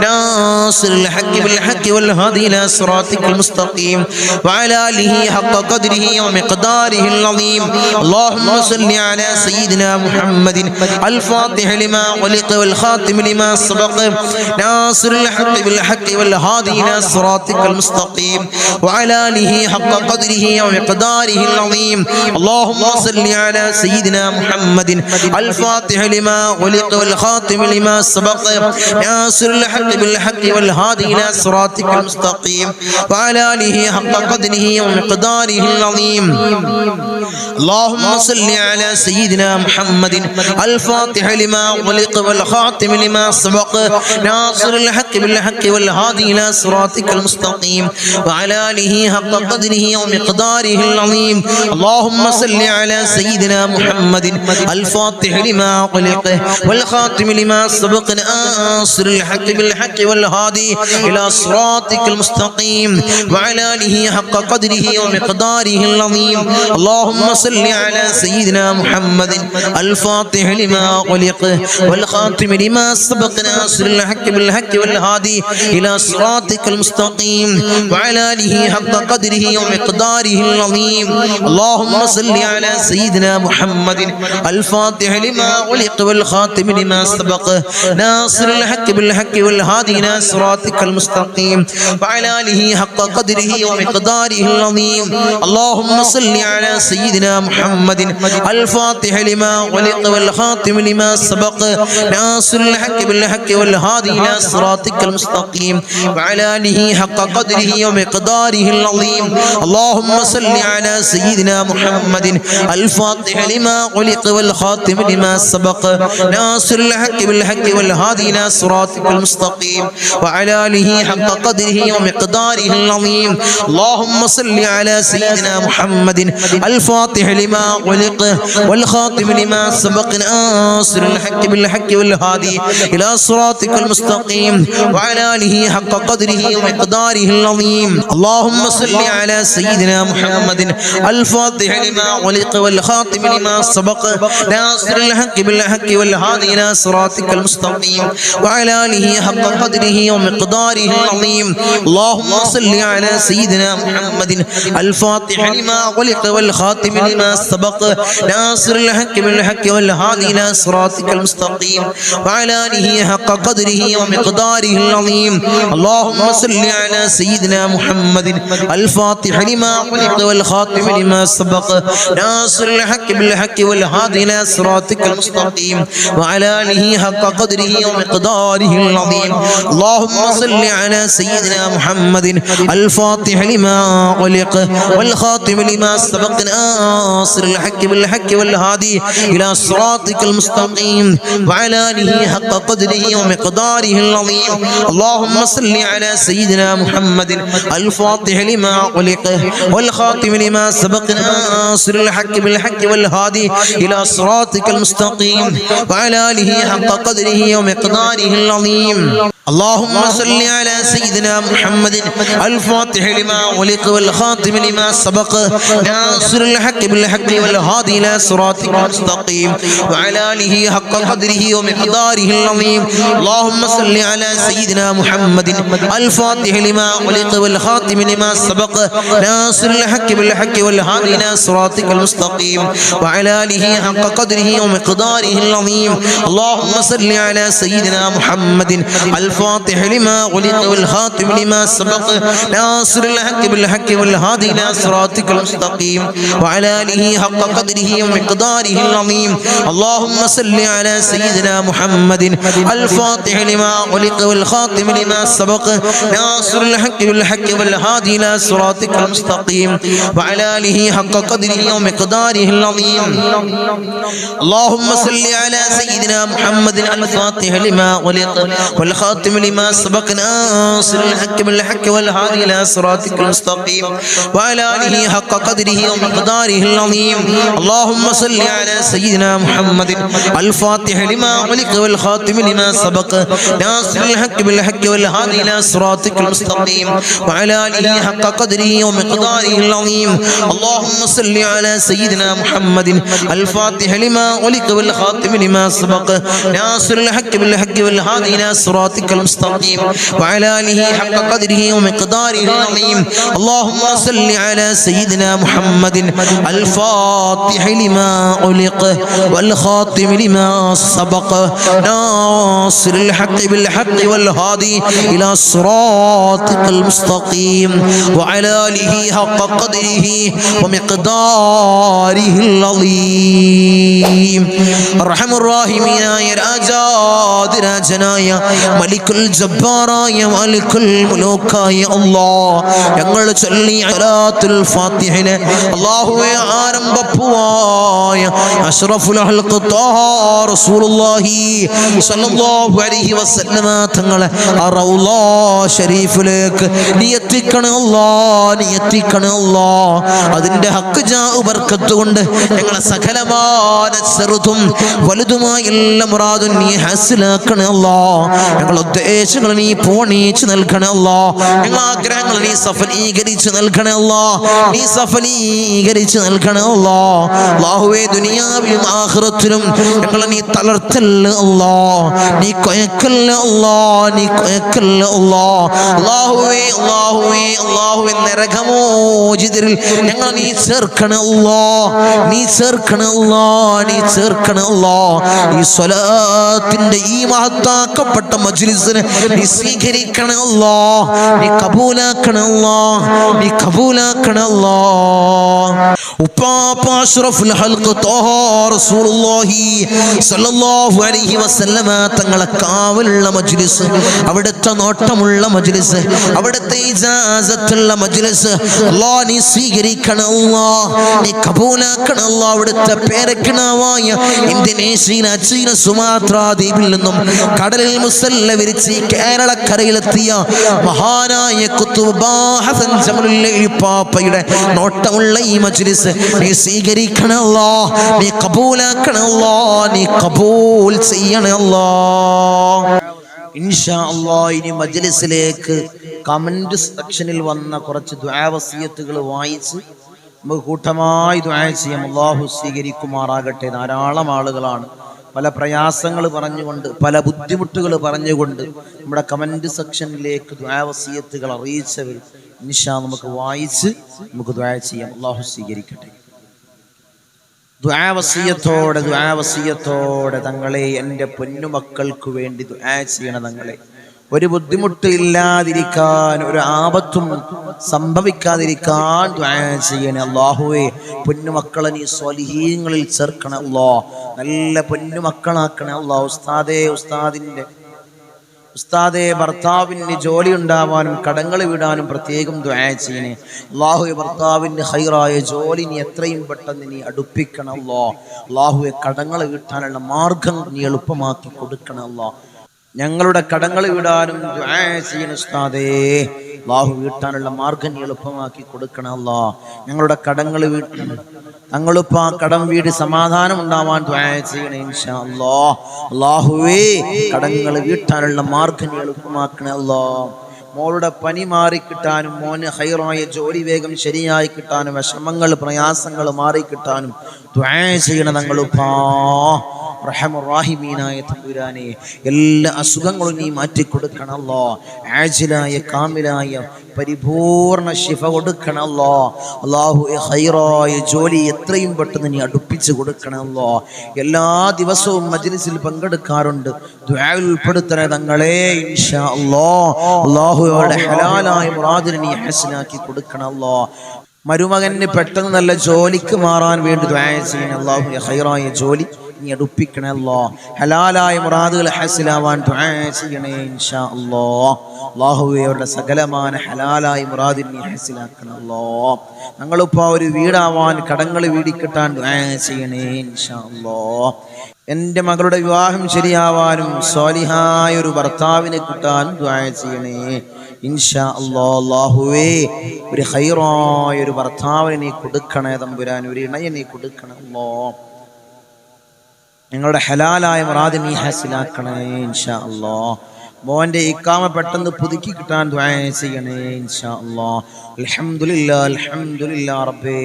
ناصر الحق بالحق والهادي إلى صراطك المستقيم وعلى آله حق قدره ومقداره العظيم اللهم صل على سيدنا محمد الفاتح لما غلق والخاتم لما سبق ناصر الحق بالحق والهادي إلى صراطك المستقيم وعلى آله حق قدره ومقداره العظيم اللهم صل على سيدنا محمد الفاتح لما غلق والخاتم لما سبق ناصر الحق بالحق والهادي إلى صراطك المستقيم وعلى آله حق قدره ومقداره العظيم اللهم صل على سيدنا محمد الفاتح لما غلق والخاتم لما سبق ناصر الحق بالحق والهادي إلى صراطك المستقيم وعلى آله حق قدره ومقداره العظيم اللهم صل على سيدنا محمد الفاتح لما غلق والخاتم لما سبق ناصر الحق بالحق والهادي إلى صراطك المستقيم وعلى آله حق قدره ومقداره العظيم اللهم صل على سيدنا محمد الفاتح لما غلق والخاتم لما سبق ناصر الحق بالحق والهادي إلى صراطك المستقيم وعلى آله حق قدره ومقداره العظيم اللهم صل على سيدنا محمد الفاتح لما غلق والخاتم لما سبق ناصر الحق بالحق والهادي إلى صراطك المستقيم وعلى آله حق قدره ومقداره العظيم اللهم صل على سيدنا محمد الفاتح لما غلق والخاتم لما سبق ناصر الحق بالحق والهادي إلى صراطك المستقيم وعلى آله حق قدره ومقداره العظيم اللهم صل على سيدنا محمد الفاتح لما غلق والخاتم لما سبق ناصر الحق بالحق والهادي إلى صراطك المستقيم وعلى آله حق قدره ومقداره العظيم اللهم صل على سيدنا محمد الفاتح لما غلق والخاتم لما سبق ناصر الحق بالحق والهادي إلى صراطك المستقيم وعلى آله حق قدره ومقداره العظيم اللهم صل على سيدنا محمد الفاتح لما غلق والخاتم لما سبق ناصر الحق بالحق والهادي إلى صراطك المستقيم وعلى آله حق قدره ومقداره العظيم اللهم صل على سيدنا محمد الفاتح لما غلق والخاتم لما سبق ناصر الحق بالحق والهادي إلى صراطك المستقيم وعلى آله حق قدره ومقداره العظيم اللهم صل على سيدنا محمد الفاتح لما غلق والخاتم لما سبق ناصر الحق بالحق والهادي إلى صراطك المستقيم وعلى آله حق قدره ومقداره العظيم اللهم صل على سيدنا محمد الفاتح لما غلق والخاتم لما سبق ناصر الحق بالحق والهادي إلى صراطك المستقيم وعلى آله حق قدره ومقداره العظيم اللهم صل على سيدنا محمد الفاتح لما غلق والخاتم لما سبق ناصر الحق بالحق والهادي إلى صراطك المستقيم وعلى آله حق قدره ومقداره العظيم اللهم صل على سيدنا محمد الفاتح لما غلق والخاتم لما سبق ناصر الحق بالحق والهادي إلى صراطك المستقيم وعلى آله حق قدره ومقداره العظيم اللهم صل على سيدنا محمد الفاتح لما غلق والخاتم لما سبق ناصر الحق بالحق والهادي إلى صراطك المستقيم وعلى آله حق قدره ومقداره العظيم اللهم صل على سيدنا محمد الفاتح لما غلق والخاتم لما سبق ناصر الحق بالحق والهادي إلى صراطك المستقيم وعلى آله حق قدره ومقداره العظيم اللهم صل على سيدنا محمد الفاتح لما غلق والخاتم لما سبق ناصر الحق بالحق والهادي إلى صراطك المستقيم وعلى آله حق قدره ومقداره العظيم اللهم صل على سيدنا محمد الفاتح لما غلق والخاتم لما سبق ناصر الحق بالحق والهادي إلى صراطك المستقيم وعلى آله حق قدره ومقداره العظيم اللهم صل على سيدنا محمد الفاتح لما غلق والخاتم لما سبق ناصر الحق بالحق والهادي إلى صراطك المستقيم وعلى آله حق قدره ومقداره العظيم اللهم صل على سيدنا محمد الفاتح لما غلق والخاتم لما سبق ناصر الحق بالحق والهادي إلى صراطك المستقيم وعلى آله حق قدره ومقداره العظيم اللهم صل على سيدنا محمد الفاتح لما غلق والخاتم لما سبق ناصر الحق بالحق والهادي إلى صراطك المستقيم وعلى آله حق قدره ومقداره العظيم أرحم الراحمين يا രാജാതിരാജനായ മലിക്കുൽ ജബ്ബാറായ മലിക്കുൽ മുലൂക്കായ അല്ലാഹ് ഞങ്ങൾ ചൊല്ലി അലാത്തുൽ ഫാത്തിഹിനെ അല്ലാഹുവേ ആരംഭപ്പുവായ അഷ്റഫുൽ ഖൽഖ് ത്വാഹ റസൂലുള്ളാഹി സ്വല്ലല്ലാഹു അലൈഹി വസല്ലമ തങ്ങളെ റൗള ശരീഫിലേക്ക് നീ എത്തിക്കണേ അല്ലാഹ് നീ എത്തിക്കണേ അല്ലാഹ് അതിന്റെ ഹക്ക് ജാ ബർക്കത്ത് കൊണ്ട് ഞങ്ങളെ സകലമായ ചെറുതും വലുതുമായ എല്ലാ മുറാദും നീ ഹാസിലാക്കണേ അല്ലാഹ് ഞങ്ങളുടെ ഉദ്ദേശങ്ങൾ നീ പൂർണ്ണീകരിച്ച് നൽകണേ അല്ലാഹ് ഞങ്ങളുടെ ആഗ്രഹങ്ങൾ നീ സഫലീകരിച്ച് നൽകണേ അല്ലാഹ് നീ സഫലീകരിച്ച് നൽകണേ അല്ലാഹ് അല്ലാഹുവേ ദുനിയാവിലും ആഖിറത്തിലും ഞങ്ങളെ നീ തളർത്തല്ല അല്ലാഹ് നീ കൊയക്കല്ല അല്ലാഹ് നീ കൊയക്കല്ല അല്ലാഹ് അല്ലാഹുവേ അല്ലാഹുവേ അല്ലാഹുവേ നരകമോചിതരിൽ ഞങ്ങളെ നീ ചേർക്കണേ അല്ലാഹ് നീ ചേർക്കണേ അല്ലാഹ് നീ ചേർക്കണേ അല്ലാഹ് ഈ സ്വലാത്തിന്റെ ഈ മഹത്താക്കപ്പെട്ട മജ്ലിസിനെ നീ സ്വീകരിക്കണേ അല്ലാഹ് നീ കബൂലാക്കണേ അല്ലാഹ് നീ കബൂലാക്കണേ അല്ലാഹ് ഉപ്പാപ്പ അഷ്റഫുൽ ഖൽഖ് ത്വാഹ റസൂലുള്ളാഹി സ്വല്ലല്ലാഹു അലൈഹി വസല്ലമ തങ്ങളെ കാവലുള്ള മജ്ലിസ് അവിടുത്തെ നോട്ടമുള്ള മജ്ലിസ് അവിടുത്തെ ഇജാസത്തുള്ള മജ്ലിസ് അല്ലാഹ് നീ സ്വീകരിക്കണേ അല്ലാഹ് നീ കബൂലാക്കണേ അല്ലാഹ് അവിടുത്തെ പേരക്കിണാവായ ഇന്തോനേഷ്യയിലെ ചീന സുമാത്ര ദ്വീപിൽ നിന്നും കടലിൽ മുസല്ല വിരിച്ച് കേരളക്കരയിലെത്തിയ മഹാനായ ഖുത്ബ് ഹസൻ ജമലുൽ പാപ്പയുടെ നോട്ടമുള്ള ഈ മജ്ലിസ് നീ സ്വീകരിക്കണേ അല്ലാഹ് നീ കബൂലാക്കണേ അല്ലാഹ് നീ കബൂൽ ചെയ്യണേ അല്ലാഹ് ഇൻഷാ അല്ലാഹ് ഇനി മജ്ലിസിലേക്ക് കമന്റ് സെക്ഷനിൽ വന്ന കുറച്ച് ദുആ വസിയത്തുകൾ വായിച്ച് നമുക്ക് കൂട്ടമായി ദുആ ചെയ്യാം. അല്ലാഹു സ്വീകരിക്കുമാറാകട്ടെ. ധാരാളം ആളുകളാണ് പല പ്രയാസങ്ങൾ പറഞ്ഞുകൊണ്ട് പല ബുദ്ധിമുട്ടുകൾ പറഞ്ഞുകൊണ്ട് നമ്മുടെ കമന്റ് സെക്ഷനിലേക്ക് ദുആ വസിയത്തുകൾ അറിയിച്ചവർ ഇൻഷാ നമുക്ക് വായിച്ച് നമുക്ക് ദുആ ചെയ്യാം. അല്ലാഹു സ്വീകരിക്കട്ടെ. ദുആ വസിയത്തോടെ തങ്ങളെ എൻ്റെ പൊന്നുമക്കൾക്ക് വേണ്ടി ദുആ ചെയ്യണം. തങ്ങളെ ഒരു ബുദ്ധിമുട്ട് ഇല്ലാതിരിക്കാൻ ഒരു ആപത്തും സംഭവിക്കാതിരിക്കാൻ ദുആ ചെയ്യണേ അല്ലാഹുവേ. പൊന്നുമക്കളെ നീ സ്വാലിഹീങ്ങളിൽ ചേർക്കണേ അല്ലാഹ്. നല്ല പൊന്നുമക്കളാക്കണേ അല്ലാഹ്. ഉസ്താദെ ഭർത്താവിന് ജോലി ഉണ്ടാവാനും കടങ്ങൾ വിടാനും പ്രത്യേകം ദുആ ചെയ്യണേ അല്ലാഹുവേ. ഭർത്താവിൻ്റെ ഹൈറായ ജോലി നീ എത്രയും പെട്ടെന്ന് നീ അടുപ്പിക്കണം അല്ലാഹ്. അല്ലാഹുവേ കടങ്ങൾ വീട്ടാനുള്ള മാർഗം നീ എളുപ്പമാക്കി കൊടുക്കണം അല്ലാഹ്. ഞങ്ങളുടെ കടങ്ങൾ വിടാനും ദുആ ചെയ്യണം ഉസ്താദേ. അല്ലാഹു വീട്ടാനുള്ള മാർഗം നീ എളുപ്പമാക്കി കൊടുക്കണം അല്ലാഹ്. ഞങ്ങളുടെ കടങ്ങൾ തങ്ങളിപ്പോ ആ കടം വീട് സമാധാനം ഉണ്ടാവാൻ ദുആ ചെയ്യണേ ഇൻഷാ അല്ലാഹ്. അല്ലാഹുവേ കടങ്ങൾ വീട്ടാനുള്ള മാർഗം നീ എളുപ്പമാക്കണേ അല്ലാഹ്. മോളുടെ പനി മാറിക്കിട്ടാനും മോന് ഹൈറായ ജോലി വേഗം ശരിയായി കിട്ടാനും വിഷമങ്ങൾ പ്രയാസങ്ങൾ മാറിക്കിട്ടാനും ദുആ ചെയ്യണം തങ്ങളിപ്പാ. റഹ്മാനായ തമ്പുരാനെ എല്ലാ അസുഖങ്ങളും നീ മാറ്റിക്കൊടുക്കണമല്ലോ. ആജിലായ കാമിലായ പരിപൂർണ ശിഫ കൊടുക്കണമല്ലോ. അല്ലാഹു ഖൈറായ ജോലി എത്രയും പെട്ടെന്ന് നീ അടുപ്പിച്ച് കൊടുക്കണമല്ലോ. എല്ലാ ദിവസവും മജ്ലിസിൽ പങ്കെടുക്കാറുണ്ട്, ദുആയിൽ ഉൾപ്പെടുത്തണേ തങ്ങളെ ഇൻഷാ അല്ലാഹ്. അല്ലാഹുവോടെ ഹലാലായ മുറാദിനെ നീ ഹസനാക്കി കൊടുക്കണമല്ലോ. മരുമകന് പെട്ടെന്ന് നല്ല ജോലിക്ക് മാറാൻ വേണ്ടി ദുആ ചെയ്യണം. അല്ലാഹു ഖൈറായ ജോലി നീ അടുപ്പിക്കണമല്ലോ. ഹലാലായ മുറാദുകൾ ഹസിലാവാൻ ദുആ ചെയ്യണേ ഇൻഷാ അല്ലാഹ്. അല്ലാഹുവേ അവരുടെ സകലമായ ഹലാലായ മുറാദിനെ നീ ഹസിലാക്കണമല്ലോ. ഞങ്ങളിപ്പോൾ ഒരു വീടാവാൻ, കടങ്ങൾ വീടിക്കിട്ടാൻ ദുആ ചെയ്യണേ ഇൻഷാ അല്ലാഹ്. എൻ്റെ മകളുടെ വിവാഹം ശരിയാവാനും സ്വാലിഹായ ഒരു ഭർത്താവിനെ കിട്ടാൻ ദുആ ചെയ്യണേ ഇൻഷാ അല്ലാഹ്. അല്ലാഹുവേ ഒരു ഖൈറായ ഒരു ഭർത്താവിനെ നീ കൊടുക്കണേ തമ്പുരാൻ, ഒരു ഇണയെ നീ കൊടുക്കണമല്ലോ. നിങ്ങളുടെ ഹലാലായ മുറാദ് നീ ഹാസിലാക്കണേ ഇൻഷാ അല്ലാഹ്. മോൻ്റെ ഇഖാമ പെട്ടെന്ന് പുതുക്കി കിട്ടാൻ ദുആ ചെയ്യണേ ഇൻഷാ അല്ലാഹ്. അൽഹംദുലില്ലാഹ് അൽഹംദുലില്ലാഹ് റബ്ബേ,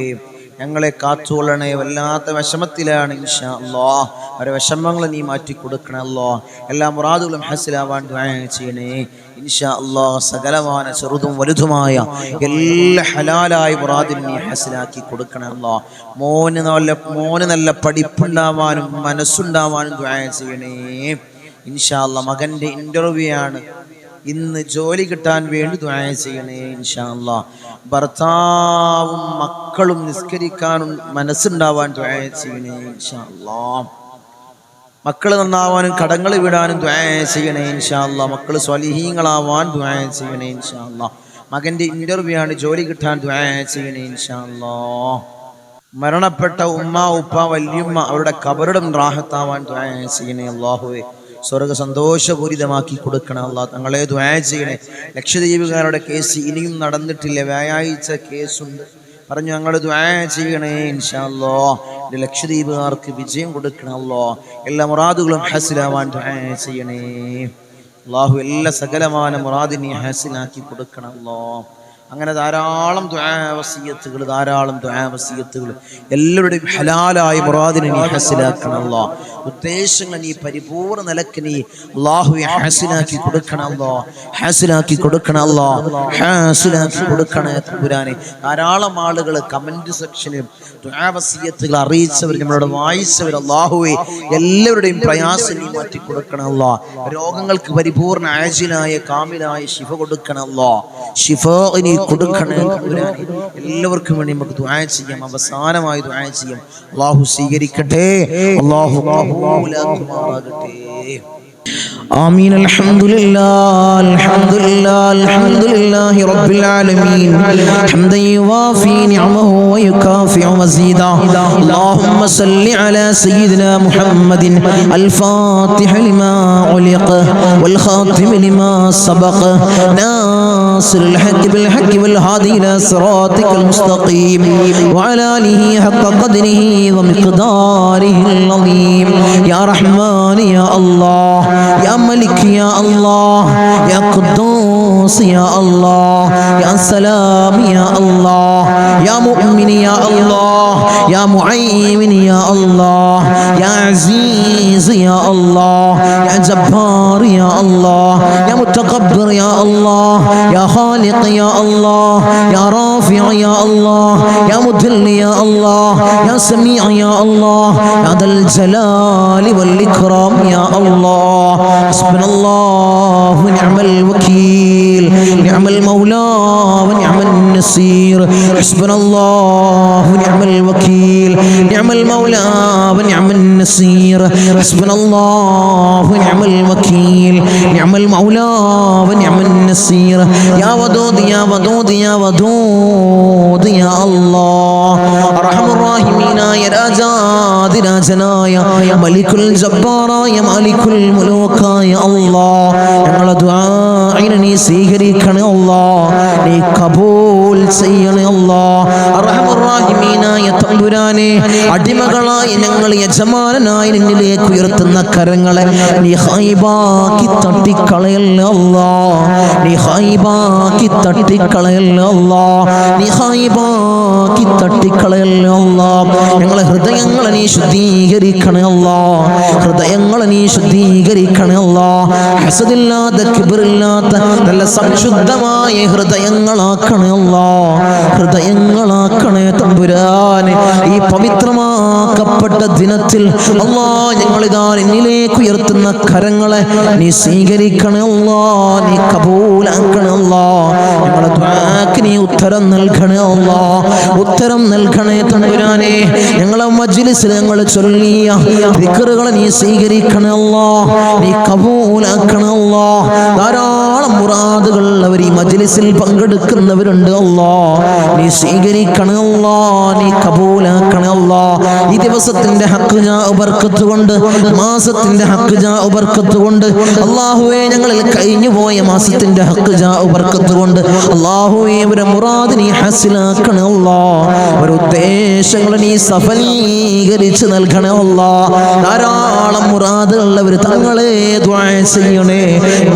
ഞങ്ങളെ കാത്തുകൊള്ളണേ. വല്ലാത്ത വിഷമത്തിലാണ് ഇൻഷാ അല്ലാഹ്. അവരുടെ വിഷമങ്ങൾ നീ മാറ്റി കൊടുക്കണമല്ലോ. എല്ലാ മുറാദുകളും ഹാസിലാവാൻ ദുആ ചെയ്യണേ ഇൻഷാ അല്ലാഹ്. സകലമായ ചെറുതും വലുതുമായ എല്ലാ ഹലാലായ മുറാദിനെ നീ ഹാസിലാക്കി കൊടുക്കണമല്ലോ. മോന് നല്ല പഠിപ്പുണ്ടാവാനും മനസ്സുണ്ടാവാനും ദുആ ചെയ്യണേ ഇൻഷാ അല്ലാഹ്. മകൻ്റെ ഇന്റർവ്യൂ ആണ് ഇന്ന്, ജോലി കിട്ടാൻ വേണ്ടി ദുആ ചെയ്യണേ ഇൻഷാ അല്ലാഹ്. ഭർത്താവും മക്കളും നിസ്കരിക്കാനും മനസ്സുണ്ടാവാൻ ദുആ ചെയ്യണേ ഇൻഷാ അല്ലാഹ്. മക്കൾ നന്നാവാനും കടങ്ങൾ വിടാനും ദുആ ചെയ്യണേ ഇൻഷാ അല്ലാഹ്. മക്കൾ സ്വാലിഹീങ്ങളാവാൻ ദുആ ചെയ്യണേ ഇൻഷാ അല്ലാഹ്. മകൻ്റെ ഇന്റർവ്യൂ ആണ്, ജോലി കിട്ടാൻ ദുആ ചെയ്യണേ ഇൻഷാ അല്ലാഹ്. മരണപ്പെട്ട ഉമ്മ ഉപ്പ വല്യുമ്മ അവരുടെ ഖബറിടം റാഹത്താവാൻ ദുആ ചെയ്യണേ അല്ലാഹുവേ. സ്വർഗ സന്തോഷപൂരിതമാക്കി കൊടുക്കണം അല്ലാഹ്. തങ്ങളെ ദുആ ചെയ്യണേ. ലക്ഷദ്വീപുകാരുടെ കേസ് ഇനിയും നടന്നിട്ടില്ല, വ്യാഴാഴ്ച കേസുണ്ട് പറഞ്ഞു. ഞങ്ങൾ ദുആ ചെയ്യണേ ഇൻഷാ അല്ലാഹ്. ലക്ഷദ്വീപുകാർക്ക് വിജയം കൊടുക്കണം അല്ലാഹ്. എല്ലാ മുറാദുകളും ഹാസിലാവാൻ ദുആ ചെയ്യണേ അല്ലാഹു. എല്ലാ സകലമായ മുറാദിനെ ഹാസിലാക്കി കൊടുക്കണം അല്ലാഹ്. അങ്ങനെ ധാരാളം ദുആ വസിയത്തുകൾ എല്ലാവരുടെയും ഹലാലായ മുറാദിനെ നീ ഹാസിലാക്കണം അല്ലാഹ്. ഉദ്ദേശങ്ങൾ നീ പരിപൂർണ നിലക്ക് നീ അല്ലാഹുവേ ഹാസിലാക്കി കൊടുക്കണം അല്ലാഹ്. ഹാസിലാക്കി കൊടുക്കണം അല്ലാഹ്. ഹാസിലാക്കി കൊടുക്കണേ തമ്പുരാനെ. ധാരാളം ആളുകൾ കമന്റ് സെക്ഷനിൽ ദുആ വസിയത്തുകൾ അറിയിച്ചവർ, നമ്മളോട് വായിച്ചവർ, അല്ലാഹുവേ എല്ലാവരുടെയും പ്രയാസം നീ മാറ്റി കൊടുക്കണം അല്ലാഹ്. രോഗങ്ങൾക്ക് പരിപൂർണ ആജിലായ കാമിലായ ശിഫ കൊടുക്കണം അല്ലാഹ്. ശിഫ നീ കൊടുക്കണേ തമ്പുരാനെ. എല്ലാവർക്കും വേണ്ടി നമുക്ക് ദുആ ചെയ്യാം. അവസാനമായി ദുആ ചെയ്യാം. അല്ലാഹു സ്വീകരിക്കട്ടെ, അല്ലാഹു ഖബൂലാക്കുമാറാകട്ടെ. آمين. الحمد لله الحمد لله الحمد لله رب العالمين حمدا يوافي نعمه ويكافئ مزيدا. اللهم صل على سيدنا محمد الفاتح لما علق والخاتم لما سبق ناصر الحق بالحق والهادي إلى صراطك المستقيم وعلى آله حق قدره ومقداره العظيم. يا رحمن يا الله، يا ملك يا الله، يا قدوس يا الله، يا سلام يا الله، يا مؤمن يا الله، يا معين يا الله، يا عزيز يا الله، يا جبار يا الله، يا متكبر يا الله، يا خالق يا الله، يا رافع يا الله، يا مذل يا الله، يا سميع يا الله، يا ذا الجلال والإكرام يا الله. حسبنا الله ونعم الوكيل، نعم المولى ونعم النصير. حسبنا الله ونعم الوكيل، نعم المولى ونعم النصير. حسبنا الله ونعم الوكيل، نعم المولى ونعم النصير. يا ودود يا ودود يا ودود يا الله. أرحم الراحمين يا راجاد രാജനായ മലിക്കുൽ ജബ്ബാറായ മാലിക്കുൽ മുലൂക്കായ അല്ലാഹ്, ഞങ്ങളുടെ ദുആഇനെ നീ സ്വീകരിക്കണേ അല്ലാഹ്, നീ കബൂൽ ചെയ്യണേ അല്ലാഹ്. അർഹമുർ റഹ്മാനുർ തമ്പുരാനെ, അടിമകളായി ഞങ്ങൾ യജമാനനായി നിന്നിലേക്ക് ഉയർത്തുന്ന കരങ്ങളെ നീ ഹൈബാക്കി തട്ടിക്കളയല്ല അല്ലാഹ്, നീ ഹൈബാക്കി തട്ടിക്കളയല്ല അല്ലാഹ്, നീ ഹൈബാക്കി തട്ടിക്കളയല്ല അല്ലാഹ്. ഞങ്ങളെ ഹൃദയങ്ങളെ നീ ശുദ്ധീകരിക്കണേ അല്ലാഹ്, ഹൃദയങ്ങളെ നീ ശുദ്ധീകരിക്കണേ അല്ലാഹ്. ഹസദില്ലാത്ത കിബ്റില്ലാത്ത നല്ല സംശുദ്ധമായ ഹൃദയങ്ങളാക്കണേ അല്ലാഹ്, ഹൃദയങ്ങളാക്കണേ തമ്പുരാനെ. ഈ പവിത്രമാക്കപ്പെട്ട ദിനത്തിൽ അല്ലാഹ് ഞങ്ങളിതാ നിന്നിലേക്ക് ഉയർത്തുന്ന കരങ്ങളെ നീ സ്വീകരിക്കണേ അല്ലാഹ്, നീ കബൂലാക്കണേ അല്ലാഹ്. ഞങ്ങളുടെ ദുആക്ക് നീ ഉത്തരം നൽകണേ അല്ലാഹ്, ഉത്തരം നൽകണേ തമ്പുരാനെ. ഞങ്ങളെ മജ്ലിസിൽ ഞങ്ങൾ ചൊല്ലിയ ദിക്റുകളെ നീ സ്വീകരിക്കണേ അല്ലാഹ്, നീ കബൂലാക്കണേ അല്ലാഹ്. ധാരാളം മുറാദുകൾ അവർ ഈ മജ്ലിസിൽ പങ്കെടുക്കുന്നവരുണ്ട് അല്ലാഹ്, നീ സ്വീകരിക്കണേ അല്ലാഹ്, നീ കബൂലാക്കണേ അല്ലാഹ്. ഈ ദിവസത്തിന്റെ ഹക്ക് ജാ ബർക്കത്ത് കൊണ്ട്, മാസത്തിന്റെ ഹക്ക് ജാ ബർക്കത്ത് കൊണ്ട് അല്ലാഹുവേ, ഞങ്ങളിൽ കഴിഞ്ഞു പോയ മാസത്തിന്റെ ഹക്ക് ജാ ബർക്കത്ത് കൊണ്ട് അല്ലാഹുവേ അവരെ മുറാദ് നീ ഹസിലാക്കണേ അല്ലാഹ്, അവരുടെ ഉദ്ദേശങ്ങൾ നീ സഫലീകരിച്ച് നൽകണേ അല്ലാഹ്. ധാരാളം മുറാദുകൾ അവർ തങ്ങളെ ദുആ ചെയ്യണേ,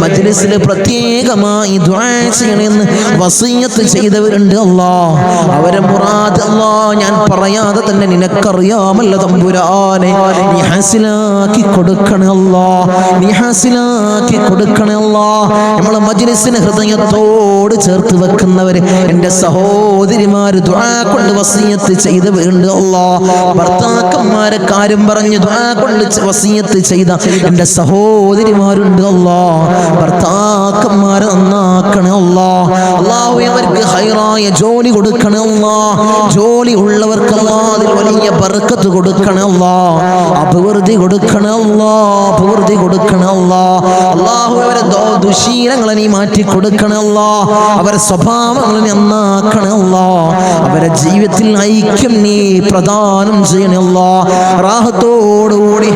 മജ്ലിസിൽ പ്രത്യേകമായി ദുആ ചെയ്യണമെന്ന് വസിയത്ത് ചെയ്തവരുണ്ട് അല്ലാഹ്. അവരെ മുറാദ് അല്ലാഹ് ഞാൻ പറയാതെ തന്നെ നിനക്കറിയാമല്ലോ തമ്പുരാനെ, നീ ഹാസിലാക്കി കൊടുക്കണേ അല്ലാഹ്, നീ ഹാസിലാക്കി കൊടുക്കണേ അല്ലാഹ്. നമ്മളെ മജ്ലിസിനെ ഹൃദയത്തോട് ചേർത്ത് വെക്കുന്നവര് എൻ്റെ സഹോദരിമാര് ദുആ കൊണ്ട് വസിയത്ത് ചെയ്തവരുണ്ട് അല്ലാഹ്. ഭർത്താക്കന്മാരെ കാര്യം പറഞ്ഞ് ദുആ കൊണ്ട് വസിയത്ത് ചെയ്ത എൻ്റെ സഹോദരിമാരുണ്ട് അല്ലാഹ്. ഭർത്താക്കന്മാരെ നന്നാക്കണേ അല്ലാഹ്. അല്ലാഹു അവർക്ക് ഹൈറായ ജോലി കൊടുക്കണേ അല്ലാഹ്. ജോലി ഉള്ളവർക്ക് അല്ലാഹ് അതിൽ വലിയ ബർക്കത്ത് കൊടുക്കണേ അല്ലാഹ്, അഭിവൃദ്ധി കൊടുക്കണേ അല്ലാഹ്, അഭിവൃദ്ധി കൊടുക്കണേ അല്ലാഹ്. അല്ലാഹു അവരെ ദുശീലങ്ങളെ നീ മാറ്റി കൊടുക്കണേ അല്ലാഹ്, അവരെ സ്വഭാവങ്ങളെ നന്നാക്കണേ അല്ലാഹ്. അവരെ ജീവിതത്തിൽ ഐക്യം നീ പ്രദാനം ചെയ്യണേ അല്ലാഹ്. റാഹത്തോടുകൂടി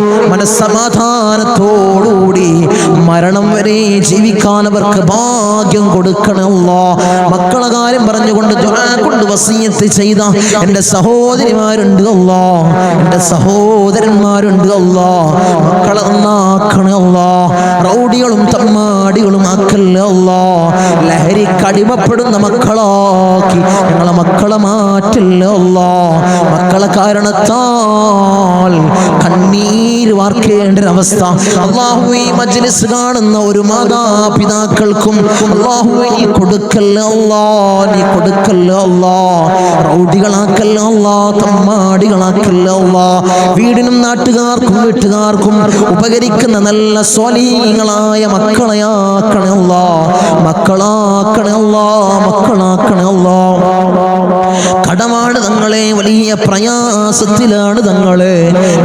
മനസ്സമാധാനത്തോടുകൂടി മരണം വരെ ജീവിക്കാൻ അവർക്ക് ഭാഗ്യം കൊടുക്കണേ അല്ലാഹ്. മക്കളെ കാര്യം പറഞ്ഞുകൊണ്ട് ദുആ കൊണ്ട് വസിയത്ത് ചെയ്ത എൻ്റെ സഹോദരിമാരുണ്ട് അല്ലാഹ്, എൻ്റെ സഹോദരന്മാരുണ്ട് അല്ലാഹ്. മക്കളെ നന്നാക്കണേ അല്ലാഹ്, റൗഡികളും തമ്മാടികളും ആക്കല്ലേ അല്ലാഹ്. ലഹരിക്ക് അടിമപ്പെടുന്ന മക്കളാക്കി ഞങ്ങളെ മക്കളെ മാറ്റില്ല അല്ലാഹ്. മക്കളെ കാരണത്താൽ കണ്ണീര് വാർക്കേണ്ട ഒരവസ്ഥ അല്ലാഹുവേ മജ്ലിസ് കാണുന്ന ഒരു മാതാപിതാക്കൾക്കും അല്ലാഹുവേ നീ കൊടുക്കല്ലേ അല്ലാഹ്, നീ കൊടുക്കല്ലേ അല്ലാഹ്. റൗഡികളാക്കല്ലേ അല്ലാഹ്, തമ്മാടികളാക്കല്ലേ അല്ലാഹ്. വീടിനും നാട്ടുകാർക്കും വീട്ടുകാർക്കും ഉപകരിക്കുന്ന നല്ല സ്വാലിഹീങ്ങളായ മക്കളെയാക്കണേ അല്ലാഹ്, മക്കളാക്കണേ അല്ലാഹ്, മക്കളാക്കണേ അല്ലാഹ്. കടമാണ് തങ്ങളെ, വലിയ പ്രയാസത്തിലാണ് തങ്ങളെ,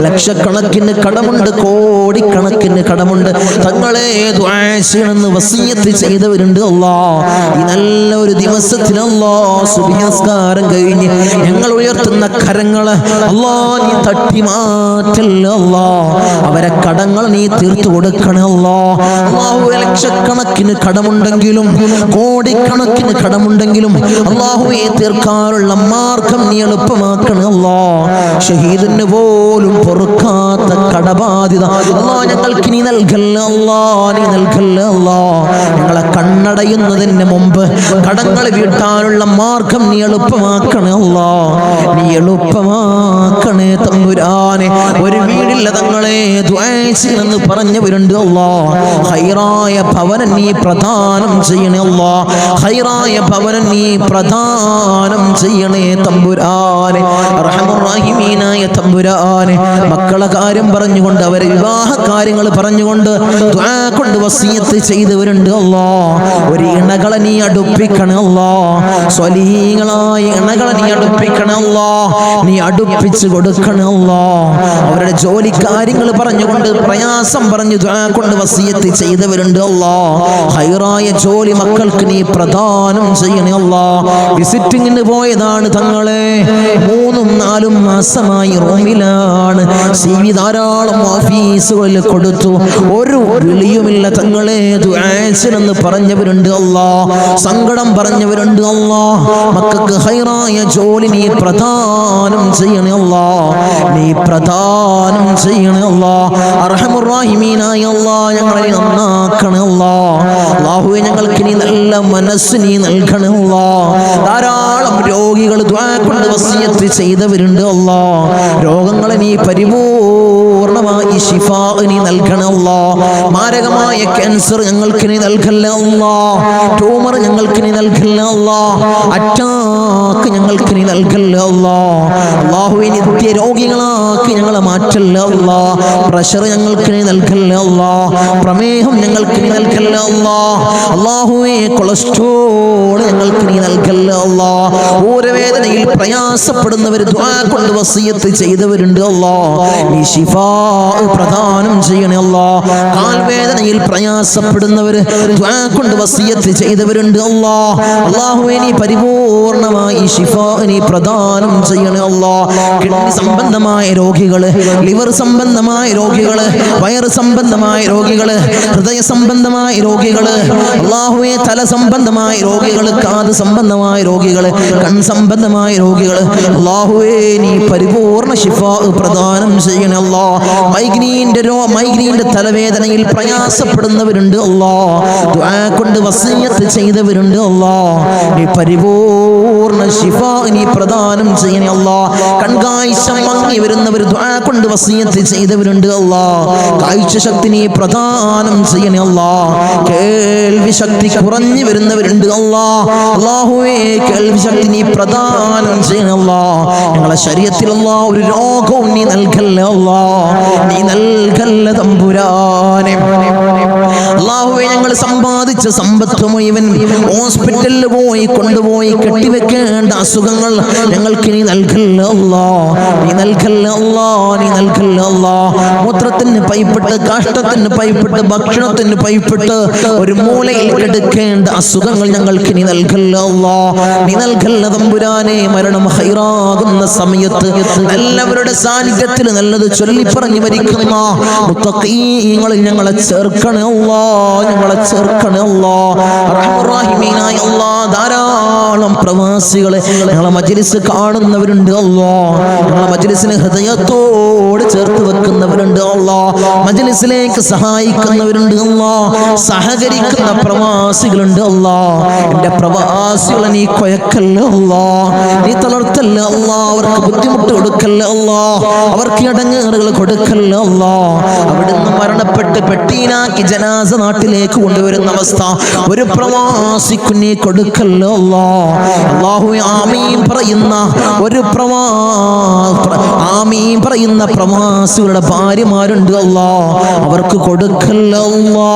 ലക്ഷക്കണക്കിന് കടമുണ്ട്, കോടിക്കണക്കിന് കടമുണ്ട് തങ്ങളെ. ദുആ ചെയ്യണമെന്ന് വസിയത്ത് ചെയ്തവരുണ്ട് അല്ലാഹ്. ഈ നല്ല ഒരു ദിവസത്തിൽ അല്ലാഹ് സുബ്ഹി നിസ്കാരം കഴിഞ്ഞ് ഞങ്ങൾ ഉയർത്തുന്ന കരങ്ങള് അല്ലാഹ് നീ തട്ടി മാറ്റല്ലേ അല്ലാഹ്. അവരെ കടങ്ങൾ നീ തീർത്തു കൊടുക്കണേ അല്ലാഹ്. അല്ലാഹു ലക്ഷക്കണക്കിന് കടമുണ്ടെങ്കിലും കോടിക്കണക്കിന് കടമുണ്ടെങ്കിലും അല്ലാഹുവേ തീർക്കാനുള്ള മാർഗം നീ എളുപ്പമാക്കണേ അല്ലാഹ്. ഷഹീദിന് പോലും പൊറുക്കാത്ത കടബാധ്യത അല്ലാഹ് ഞങ്ങൾക്ക് നീ നൽകല്ലേ അല്ലാഹ്, നീ നൽകല്ലേ അല്ലാഹ്. ഞങ്ങളെ കണ്ണടയുന്നതിന് മുമ്പ് കടങ്ങൾ വീട്ടാനുള്ള മാർഗം നീ എളുപ്പമാക്കണേ അല്ലാഹ്, നീ എളുപ്പമാക്കണേ തമ്പുരാനെ. ഒരു വീടില്ല തങ്ങളെ ദുആ ചെയ്യണമെന്ന് പറഞ്ഞവരുണ്ട് അല്ലാഹ്. ഹൈറായ ഭവനം നീ പ്രദാനം ചെയ്യണേ അല്ലാഹ്, ഹൈറായ ഭവനം നീ പ്രദാനം ചെയ്യണേ തമ്പുരാനെ. റഹ്മാനുർ റഹീമീനായ തമ്പുരാനെ, മക്കളെ കാര്യം പറഞ്ഞുകൊണ്ട് അവരെ വിവാഹ കാര്യങ്ങൾ പറഞ്ഞുകൊണ്ട് ദുആ കൊണ്ട് വസിയത്ത് ചെയ്തവരുണ്ട് അല്ലാഹ്. ഒരു ഇണകളെ നീ അടുപ്പിക്കണേ അല്ലാഹ്, സ്വലീഹങ്ങളായ ഇണകളെ നീ അടുപ്പിക്കണേ അല്ലാഹ്, നീ അടുപ്പിച്ച് കൊടുക്കണേ അല്ലാഹ്. അവരുടെ ജോലി കാര്യങ്ങൾ പറഞ്ഞുകൊണ്ട് പ്രയാസം പറഞ്ഞു ദുആ കൊണ്ട് വസിയത്ത് ചെയ്തവരുണ്ട് അല്ലാഹ്. ഹൈറായ ജോലി മക്കൾക്ക് നീ പ്രദാനം ചെയ്യണേ അല്ലാഹ്. വിസിറ്റിങ്ങിന് പോയതാണ് തങ്ങളെ 3-4 മാസമായി റൂമിലാണ്. CV ധാരാളം ഓഫീസുകളിൽ കൊടുത്തു. ഒരു വിളിയുമില്ല തങ്ങളെ. ദുആസിനെന്ന് പറഞ്ഞവരുണ്ട് അല്ലാ, സങ്കടം പറഞ്ഞവരുണ്ട് അല്ലാ. മക്കൾക്ക് ഹൈറായ ജോലി നീ പ്രദാനം ചെയ്യണേ അല്ലാ, നീ പ്രദാനം ചെയ്യണേ അല്ലാ. അർഹമുർ റഹീമീനായ അല്ലാ, ഞങ്ങളെ നന്നാക്കണേ അല്ലാ. അല്ലാഹുവേ, ഞങ്ങൾക്ക് നീ നല്ല മനസ്സ് നീ നൽകണേ അല്ലാ. ധാരാളം രോഗികൾ ദുആ കൊണ്ട് വസിയത്ത് ചെയ്തവരുണ്ട് അല്ലാ. രോഗങ്ങളെ നീ പരിപൂർണമായി ശിഫാ നീ നൽകണേ അല്ലാ. മാരകമായ ക്യാൻസർ ഞങ്ങൾക്ക് നീ നൽകല്ലേ അല്ലാ. ട്യൂമർ ഞങ്ങൾക്ക് നീ നൽകല്ലേ അല്ലാ. അറ്റാക്ക് ഞങ്ങൾക്ക് നീ നൽകല്ലേ അല്ലാ. അല്ലാഹുവേ, നിത്യ രോഗികളാക്കി ഞങ്ങളെ മാറ്റല്ലേ അല്ലാ. പ്രഷർ ഞങ്ങൾക്ക് നീ നൽകല്ലേ അല്ലാ. പ്രമേഹം ഞങ്ങൾക്ക് നീ നൽകല്ലേ അല്ലാ. അല്ലാഹുവേ, കൊളസ്ട്രോൾ ഞങ്ങൾക്ക് നീ നൽകല്ലേ അല്ലാ. ഊരവേദനയിൽ പ്രയാസപ്പെടുന്നവർ ദുആ കൊണ്ട് വസിയത്ത് ചെയ്തവരുണ്ട് അല്ലാ, നീ ശിഫാ പ്രദാനം ചെയ്യണേ അല്ലാ. കാൽവേദനയിൽ പ്രയാസപ്പെടുന്നവർ ദുആ കൊണ്ട് വസിയത്ത് ചെയ്തവരുണ്ട് അല്ലാ. അല്ലാഹുവേ, നീ പരിപൂർണമായി ശിഫാ നീ പ്രദാനം ചെയ്യണേ അല്ലാ. കിഡ്നി സംബന്ധമായ രോഗികള്, ലിവർ സംബന്ധമായ രോഗികള്, വയറ് സംബന്ധമായ രോഗികള്, ഹൃദയ സംബന്ധമായ രോഗികള്, അല്ലാഹുവേ, തല സംബന്ധമായ രോഗികള്, കാത് സംബന്ധമായ രോഗികള്, കൺ സംബന്ധമായ രോഗികള്, അല്ലാഹുവേ, നീ പരിപൂർണ ശിഫാ പ്രദാനം ചെയ്യണേ അല്ലാ. മൈഗ്രീന്റെ തലവേദനയിൽ പ്രയാസപ്പെടുന്നവരുണ്ട് അല്ലാ, ദുആ കൊണ്ട് വസിയത്ത് ചെയ്തവരുണ്ട് അല്ലാ, നീ പരിപൂർണ ശിഫാ നീ പ്രദാനം ചെയ്യണേ അല്ലാ. കൺകാഴ്ച മങ്ങി വരുന്നവർ ദുആ കൊണ്ട് വസിയത്ത് ചെയ്തവരുണ്ട് അല്ലാ, കാഴ്ച ശക്തി നീ പ്രദാനം ചെയ്യണേ അല്ലാ. കേൾവി ശക്തി കുറഞ്ഞു വരുന്നവരുണ്ട് അല്ലാ, അല്ലാഹുവേ, കേൾവി ശക്തി നീ പ്രദാനം ചെയ്യണേ അല്ലാ. ഞങ്ങളെ ശരീരത്തിലുള്ള ഒരു രോഗവും നീ നൽകല്ലേ അല്ലാ, നീ നൽകല്ലേ തമ്പുരാനെ. അല്ലാഹുവേ, ഞങ്ങൾ സമ്പാദിച്ച സമ്പത്ത് മുഴുവൻ ഹോസ്പിറ്റലിൽ പോയി കൊണ്ടുപോയി കെട്ടിവെക്കേണ്ട അസുഖങ്ങൾ ഞങ്ങൾക്ക് നീ നൽകല്ലേ അല്ലാ, നീ നൽകല്ലേ അല്ലാ, നീ നൽകല്ലേ അല്ലാ. മൂത്രത്തിന് പൈപ്പിട്ട്, കാഷ്ടത്തിന് പൈപ്പിട്ട്, ഭക്ഷണത്തിന് പൈപ്പിട്ട് ഒരു മൂലയിൽ കിടക്കേണ്ട അസുഖങ്ങൾ ഞങ്ങൾക്ക് നീ നൽകല്ലേ അല്ലാ, നീ നൽകല്ലേ തമ്പുരാനെ. മരണം ഹൈറാകുന്ന സമയത്ത് എല്ലാവരുടെ സാന്നിധ്യത്തിൽ നല്ലത് ചൊല്ലിപ്പറഞ്ഞു മരിക്കുന്ന മുത്തഖീങ്ങളിൽ ഞങ്ങളെ ചേർക്കണേ അല്ലാ, ഞങ്ങളെ ചേർക്കണേ അല്ലാ. റഹ്മാൻ റഹീമീനായ അല്ലാ, ധാരാളം പ്രവാസികളെ ഞങ്ങളെ മജ്ലിസ് കാണുന്നവരുണ്ട് അല്ലാ, ഞങ്ങളെ മജ്ലിസിനെ ഹൃദയത്തോട് ചേർത്ത് വെക്കുന്നവരുണ്ട് അല്ലാ, മജ്ലിസിലേക്ക് സഹായിക്കുന്നവരുണ്ട് അല്ലാ, സഹകരിക്കുന്ന പ്രവാസികളുണ്ട് അല്ലാ. എൻ്റെ പ്രവാസികളെ നീ കൊയക്കല്ല അല്ലാ, നീ തളർത്തല്ല അല്ലാ, അവർക്ക് ബുദ്ധിമുട്ട് കൊടുക്കല്ല അല്ലാ, അവർക്ക് ഇടങ്ങേറുകൾ കൊടുക്കല്ല അല്ലാ. അവിടുന്ന് മരണപ്പെട്ട് പെട്ടീനാക്കി ജനാസ നാട്ടിലേക്ക് കൊണ്ടുവരുന്ന അവസ്ഥ ഒരു പ്രവാസിക്ക് നീ കൊടുക്കല്ല അല്ലാ. അല്ലാഹുവേ, ആമീൻ പറയുന്ന ഒരു ആമീൻ പറയുന്ന പ്രവാസികളുടെ ഭാര്യമാരുണ്ട് അല്ലാ, അവർക്ക് കൊടുക്കല്ല അല്ലാ,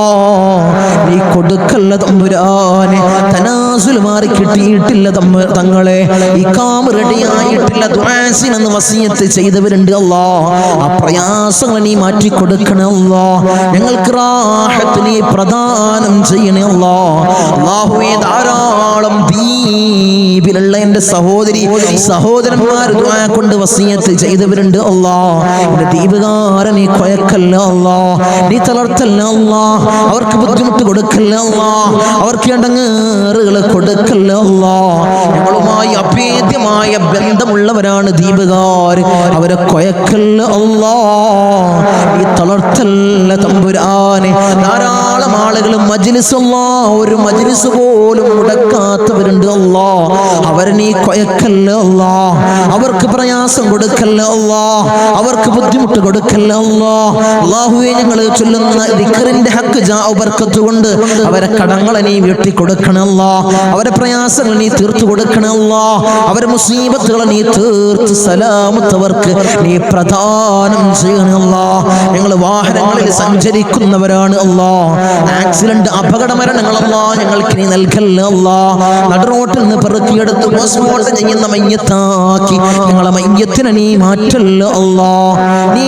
നീ കൊടുക്കല്ല തമ്പുരാനെ. തനാസുൽ മാറി കിട്ടിയിട്ടില്ല തങ്ങളെ, ഈ കാമ് റെഡിയായിട്ടില്ല, ദുആസിനെന്ന് വസിയത്ത് ചെയ്തവരുണ്ട് അല്ലാ, ആ പ്രയാസങ്ങൾ നീ മാറ്റി കൊടുക്കണേ അല്ലാ. ഞങ്ങൾക്ക് റാഹത്ത് നീ പ്രദാനം ചെയ്യണേ അല്ലാ. അല്ലാഹുവേ, ധാരാളം ദ്വീപിലുള്ള എൻ്റെ സഹോദരന്മാർ ദുആ കൊണ്ട് വസിയത്ത് ചെയ്തവരുണ്ട് അല്ലാ. എൻ്റെ ദ്വീപുകാരൻ നീ കൊയക്കല്ല അല്ലാ, നീ തളർത്തല്ല അല്ലാ, അവർക്ക് ബുദ്ധിമുട്ട് കൊടുക്കല്ല അല്ലാ, അവർക്ക് ഇടങ്ങേറുകൾ കൊടുക്കല്ല അല്ലാ. ഞങ്ങളുമായി അഭേദ്യമായ ബന്ധമുള്ളവരാണ് ദ്വീപുകാർ, അവരെ കൊയക്കല്ല അല്ലാ, നീ തളർത്തല്ല തമ്പുരാനെ. ധാരാളം ആളുകൾ മജ്ലിസ് അല്ലാ, ഒരു മജ്ലിസ് പോലും മുടക്കാത്തവരുണ്ട് അല്ലാ, അവരെ നീ കൊയക്കല്ല അല്ലാ, അവർക്ക് പ്രയാസം കൊടുക്കല്ല അല്ലാ, അവർക്ക് ബുദ്ധിമുട്ട് കൊടുക്കല്ല അല്ലാ. അല്ലാഹുവേ, ഞങ്ങൾ ചൊല്ലുന്ന ദിക്റിന്റെ ഹക്ക് ജാഉ ബർക്കത്ത് കൊണ്ട് അവരെ കടങ്ങളെ നീ വീട്ടി കൊടുക്കണം അല്ലാ, അവരെ പ്രയാസങ്ങൾ നീ തീർത്തു കൊടുക്കണം അല്ലാ, അവരെ മുസീബത്തുകളെ നീ തീർത്ത് സലാമത്തവർക്ക് നീ പ്രദാനം ചെയ്യണം അല്ലാ. ഞങ്ങൾ വാഹനങ്ങളിൽ സഞ്ചരിക്കുന്നവരാണ് അല്ലാ, ആക്സിഡന്റ് അപകട മരണങ്ങൾ അല്ലാ ഞങ്ങൾക്ക് നീ നൽകല്ല അല്ലാ. നടുറോട്ടിൽ നിന്ന് പെറുക്കിയെടുത്ത് പോസ്റ്റ്മോർട്ടം ചെയ്യുന്ന മയ്യത്താക്കി ഞങ്ങളെ മയ്യത്തിനെ നീ മാറ്റല്ല അല്ലാ, നീ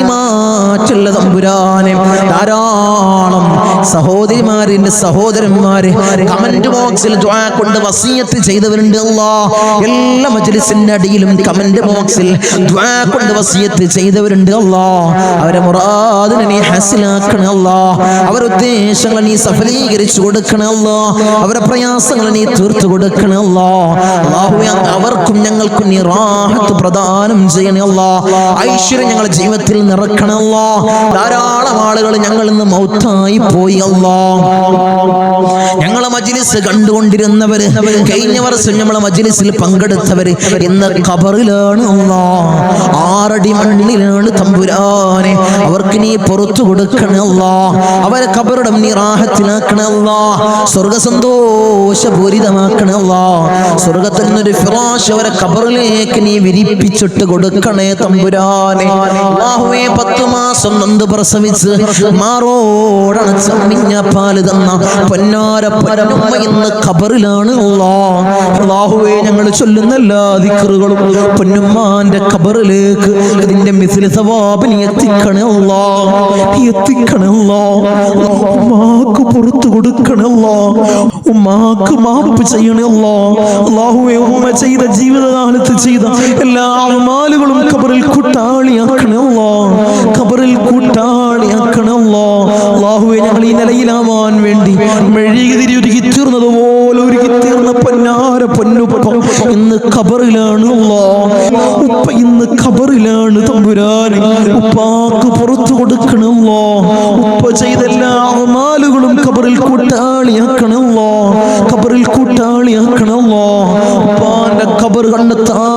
മാറ്റുള്ള തമ്പുരാനെ. ധാരാളം സഹോദരിമാരിന്റെ സഹോദരന്മാര് കമന്റ് ബോക്സിൽ ദുആ കൊണ്ട് വസിയത്ത് ചെയ്തവരുണ്ട് അല്ലാഹ്. എല്ലാ മജ്ലിസിന്റെ അടിയിലും കമന്റ് ബോക്സിൽ ദുആ കൊണ്ട് വസിയത്ത് ചെയ്തവരുണ്ട് അല്ലാഹ്. അവരെ മുറാദിനെ നീ ഹാസിലാക്കണേ അല്ലാഹ്. അവരുടെ ഉദ്ദേശങ്ങൾ നീ സഫലീകരിച്ചു കൊടുക്കണേ അല്ലാഹ്. അവരുടെ പ്രയാസങ്ങൾ നീ തീർത്തു കൊടുക്കണേ അല്ലാഹ്. അല്ലാഹുവേ അവർക്കും ഞങ്ങൾക്കും നീ റാഹത്ത് പ്രദാനം ചെയ്യണേ അല്ലാഹ്. ഐശ്വര്യം ഞങ്ങളുടെ ജീവിതത്തിൽ നിറക്കണേ അല്ലാഹ്. ധാരാളം ആളുകൾ ഞങ്ങളിൽ നിന്ന് മൗത്തായി പോയി അല്ലാഹ്. ഞങ്ങളെ മജ്ലിസ് കണ്ടുകൊണ്ടിരുന്നവര്, കഴിഞ്ഞ വർഷം നമ്മളെ മജ്ലിസിൽ പങ്കെടുത്തവര് ഇന്ന് ഖബറിലാണ് അല്ലാഹ്. 6 അടി മണ്ണിലാണ് തമ്പുരാനെ. അവർക്ക് നീ പുറത്തു കൊടുക്കണേ അല്ലാഹ്. അവരെ ഖബറിടം നീ റാഹത്തിലാക്കണേ അല്ലാഹ്. സ്വർഗ്ഗ സന്തോഷപൂരിതമാക്കണേ അല്ലാഹ്. സ്വർഗ്ഗത്തിൽ നിന്നൊരു ഫിറാശ് അവരെ ഖബറിലേക്ക് നീ വിരിപ്പിച്ചിട്ട് കൊടുക്കണേ തമ്പുരാനെ. അല്ലാഹുവേ 10 മാസം നൊന്ത് പ്രസവിച്ച് മാറോടണച്ച മിഞ്ഞ പാല് തന്ന പൊന്നാര പൊന്നുമ്മ ഇന്ന് ഖബറിലാണ് അല്ലാഹ്. അല്ലാഹുവേ ഞങ്ങൾ ചൊല്ലുന്ന എല്ലാ ദിക്റുകളും പൊന്നുമ്മാന്റെ ഖബറിലേക്ക് ഇതിന്റെ മിസ്ലി സവാബ് നീ എത്തിക്കണേ അല്ലാഹ്. എത്തിക്കണേ അല്ലാഹ്. ഉമ്മാക്ക് പുറത്തു കൊടുക്കണേ അല്ലാഹ്. ഉമ്മാക്ക് മാപ്പ് ചെയ്യണേ അല്ലാഹ്. അല്ലാഹുവേ ഉമ്മ ചെയ്ത ജീവിതകാലത്ത് ചെയ്ത എല്ലാ അമാലുകളും ഖബറിൽ കൂട്ടാളിയാക്കണേ അല്ലാഹ്. ഖബറിൽ കൂട്ടാളിയാക്കണേ അല്ലാഹ്. അല്ലാഹുവേ ഞങ്ങൾ ഈ നിലയിലാവാൻ വേണ്ടി മെഴുകുതിരി ഒരുക്കി തീർന്നതുപോലെ ഒരുക്കി തീർന്ന പൊന്നാര പൊന്നുപ്പ ഇന്ന് ഖബറിലാണ് അല്ലാഹ്. ഉപ്പ ഇന്ന് ഖബറിലാണ് തമ്പുരാനെ. ഉപ്പാക്ക് പുറത്തു കൊടുക്കണേ അല്ലാഹ്. ഉപ്പ ചെയ്ത എല്ലാ അമാലുകളും ഖബറിൽ കൂട്ടാളിയാക്കണേ അല്ലാഹ്. ഖബറിൽ കൂട്ടാളിയാക്കണേ അല്ലാഹ്. ഉപ്പാന്റെ ഖബർ കണ്ടെത്താ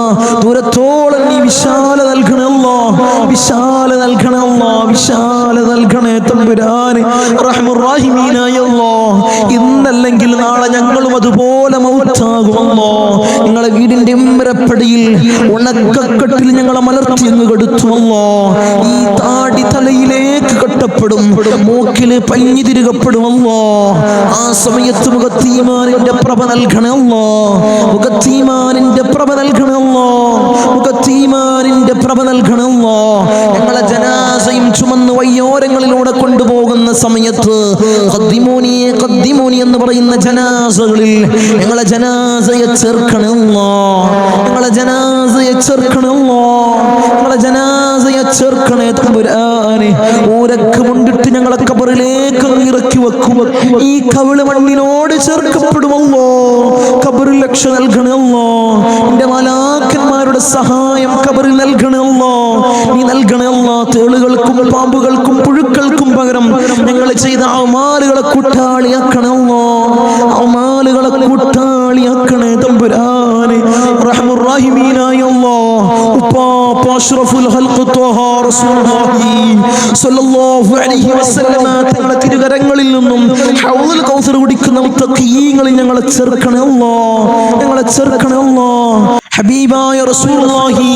ദൂരത്തോളം നീ വിശാല നൽകണേ അല്ലാഹ്. വിശാല നൽകണേ അല്ലാഹ്. വിശാല നൽകണേ തമ്പുരാനെ. റഹ്മുർ റഹീമീനായ അല്ലാഹ്. ഇന്നല്ലെങ്കിൽ നാളെ ഞങ്ങളും അതുപോലെ മൗത്താകും അല്ലാഹ്. നിങ്ങളെ വീടിന്റെ ഇമ്പരപ്പടിയിൽ ഉണക്കക്കെട്ടിൽ ഞങ്ങളെ മലർത്തി അങ്ങ് കെടുത്തു അല്ലാഹ്. ഈ താടി തലയിലേക്ക് കെട്ടപ്പെടും, മൂക്കില് പഞ്ഞി തിരുകപ്പെടും അല്ലാഹ്. ആ സമയത്ത് മുഖത്തീമാനിന്റെ പ്രഭ നൽകണേ അല്ലാഹ്. മുഖത്തീമാനിന്റെ പ്രഭ നൽകണേ അല്ലാഹ്. മുഖത്തീമാനിന്റെ പ്രഭ നൽകണേ അല്ലാഹ്. ഞങ്ങളെ ജനാസയും ചുമന്ന് വയ്യോരങ്ങളിലൂടെ കൊണ്ടുപോകുന്ന സമയത്ത് ഖദ്ദിമൂനി ഖദ്ദിമൂനി എന്ന് പറയുന്ന ജനാസകളിൽ ഞങ്ങളെ ജനാസയെ ചേർക്കണേ അല്ലാഹ്. ഞങ്ങളെ ജനാസയെ ചേർക്കണേ അല്ലാഹ്. ഞങ്ങളെ ജനാസയെ ചേർക്കണേ തമ്പുരാനെ. ഊരക്ക് മുണ്ടിട്ട് ഞങ്ങളെ ഖബറിലേക്ക് ഇറക്കി വെക്കും. ഈ കവിള് മണ്ണിനോട് ചേർക്കപ്പെടുമല്ലോ. ഖബറിൽ രക്ഷ നൽകണേ അല്ലാഹ്. നിന്റെ മലാക്കന്മാരുടെ സഹായം ഖബറിൽ നൽകണേ അല്ലാഹ്. നീ നൽകണേ അല്ലാഹ്. തേളുകൾക്കും പാമ്പുകൾക്കും പുഴുക്കൾക്കും പകരം ഞങ്ങൾ ചെയ്ത അമാലുകളെ കൂട്ടാളിയാക്കണേ അല്ലാഹ്. അമാലുകളെ കൂട്ടാളിയാക്കണേ തമ്പുരാനെ. റഹ്മുർ റഹീമീനായ അല്ലാഹ്. ഉപ്പാപ്പ അഷ്റഫുൽ ഖൽഖ് ത്വഹ റസൂലുള്ളാഹി സ്വല്ലല്ലാഹു അലൈഹി വസല്ലമ തങ്ങളുടെ തിരുകരങ്ങളിൽ നിന്നും ഹൗദുൽ കൗസർ കുടിക്കുന്ന മുത്തഖീങ്ങളിൽ ഞങ്ങളെ ചേർക്കണേ അല്ലാഹ്. ഞങ്ങളെ ചേർക്കണേ അല്ലാഹ്. ഹബീബായ റസൂലുള്ളാഹി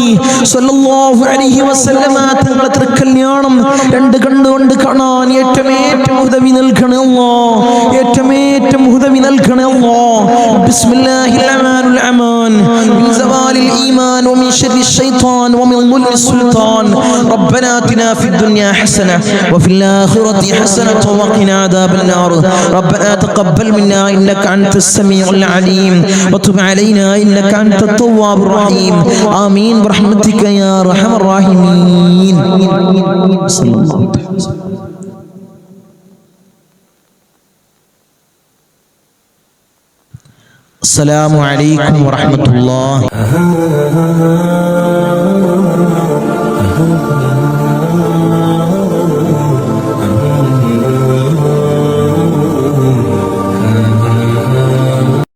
സ്വല്ലല്ലാഹു അലൈഹി വസല്ലമ തങ്ങളുടെ തിരുക്കല്യാണം 2 കണ്ണുകൊണ്ട് കാണാൻ ഏറ്റവും ഉദവി നൽകണേ അല്ലാഹ്. ഏറ്റവും ഉദവി നൽകണേ അല്ലാഹ്. ബിസ്മില്ലാഹിർ റഹ്മാനിർ റഹീം. മിൻ സവാലിൽ ഈമാൻ വമിൻ ശർരിൽ ശൈത്താൻ വമിൻ ദുൽമിസ് സുൽത്താൻ. റബ്ബനാ ആതിനാ ഫിദ് ദുനിയാ ഹസന വഫിൽ ആഖിറതി ഹസനത വഖിനാ അദാബൻ നാർ. റബ്ബനാ തഖബ്ബൽ മിന്നാ ഇന്നക അൻതസ് സമീഉൽ അലീം വതുബ് അലൈനാ ഇന്നക അൻതത് തവ്വാബുർ റഹീം. ആമീൻ ബിറഹ്മതിക യാ അർഹമർ റഹീമീൻ. സല്ലല്ലാഹു അലൈഹി വസല്ലം. അസ്സലാമു അലൈക്കും വറഹ്മത്തുള്ളാഹി.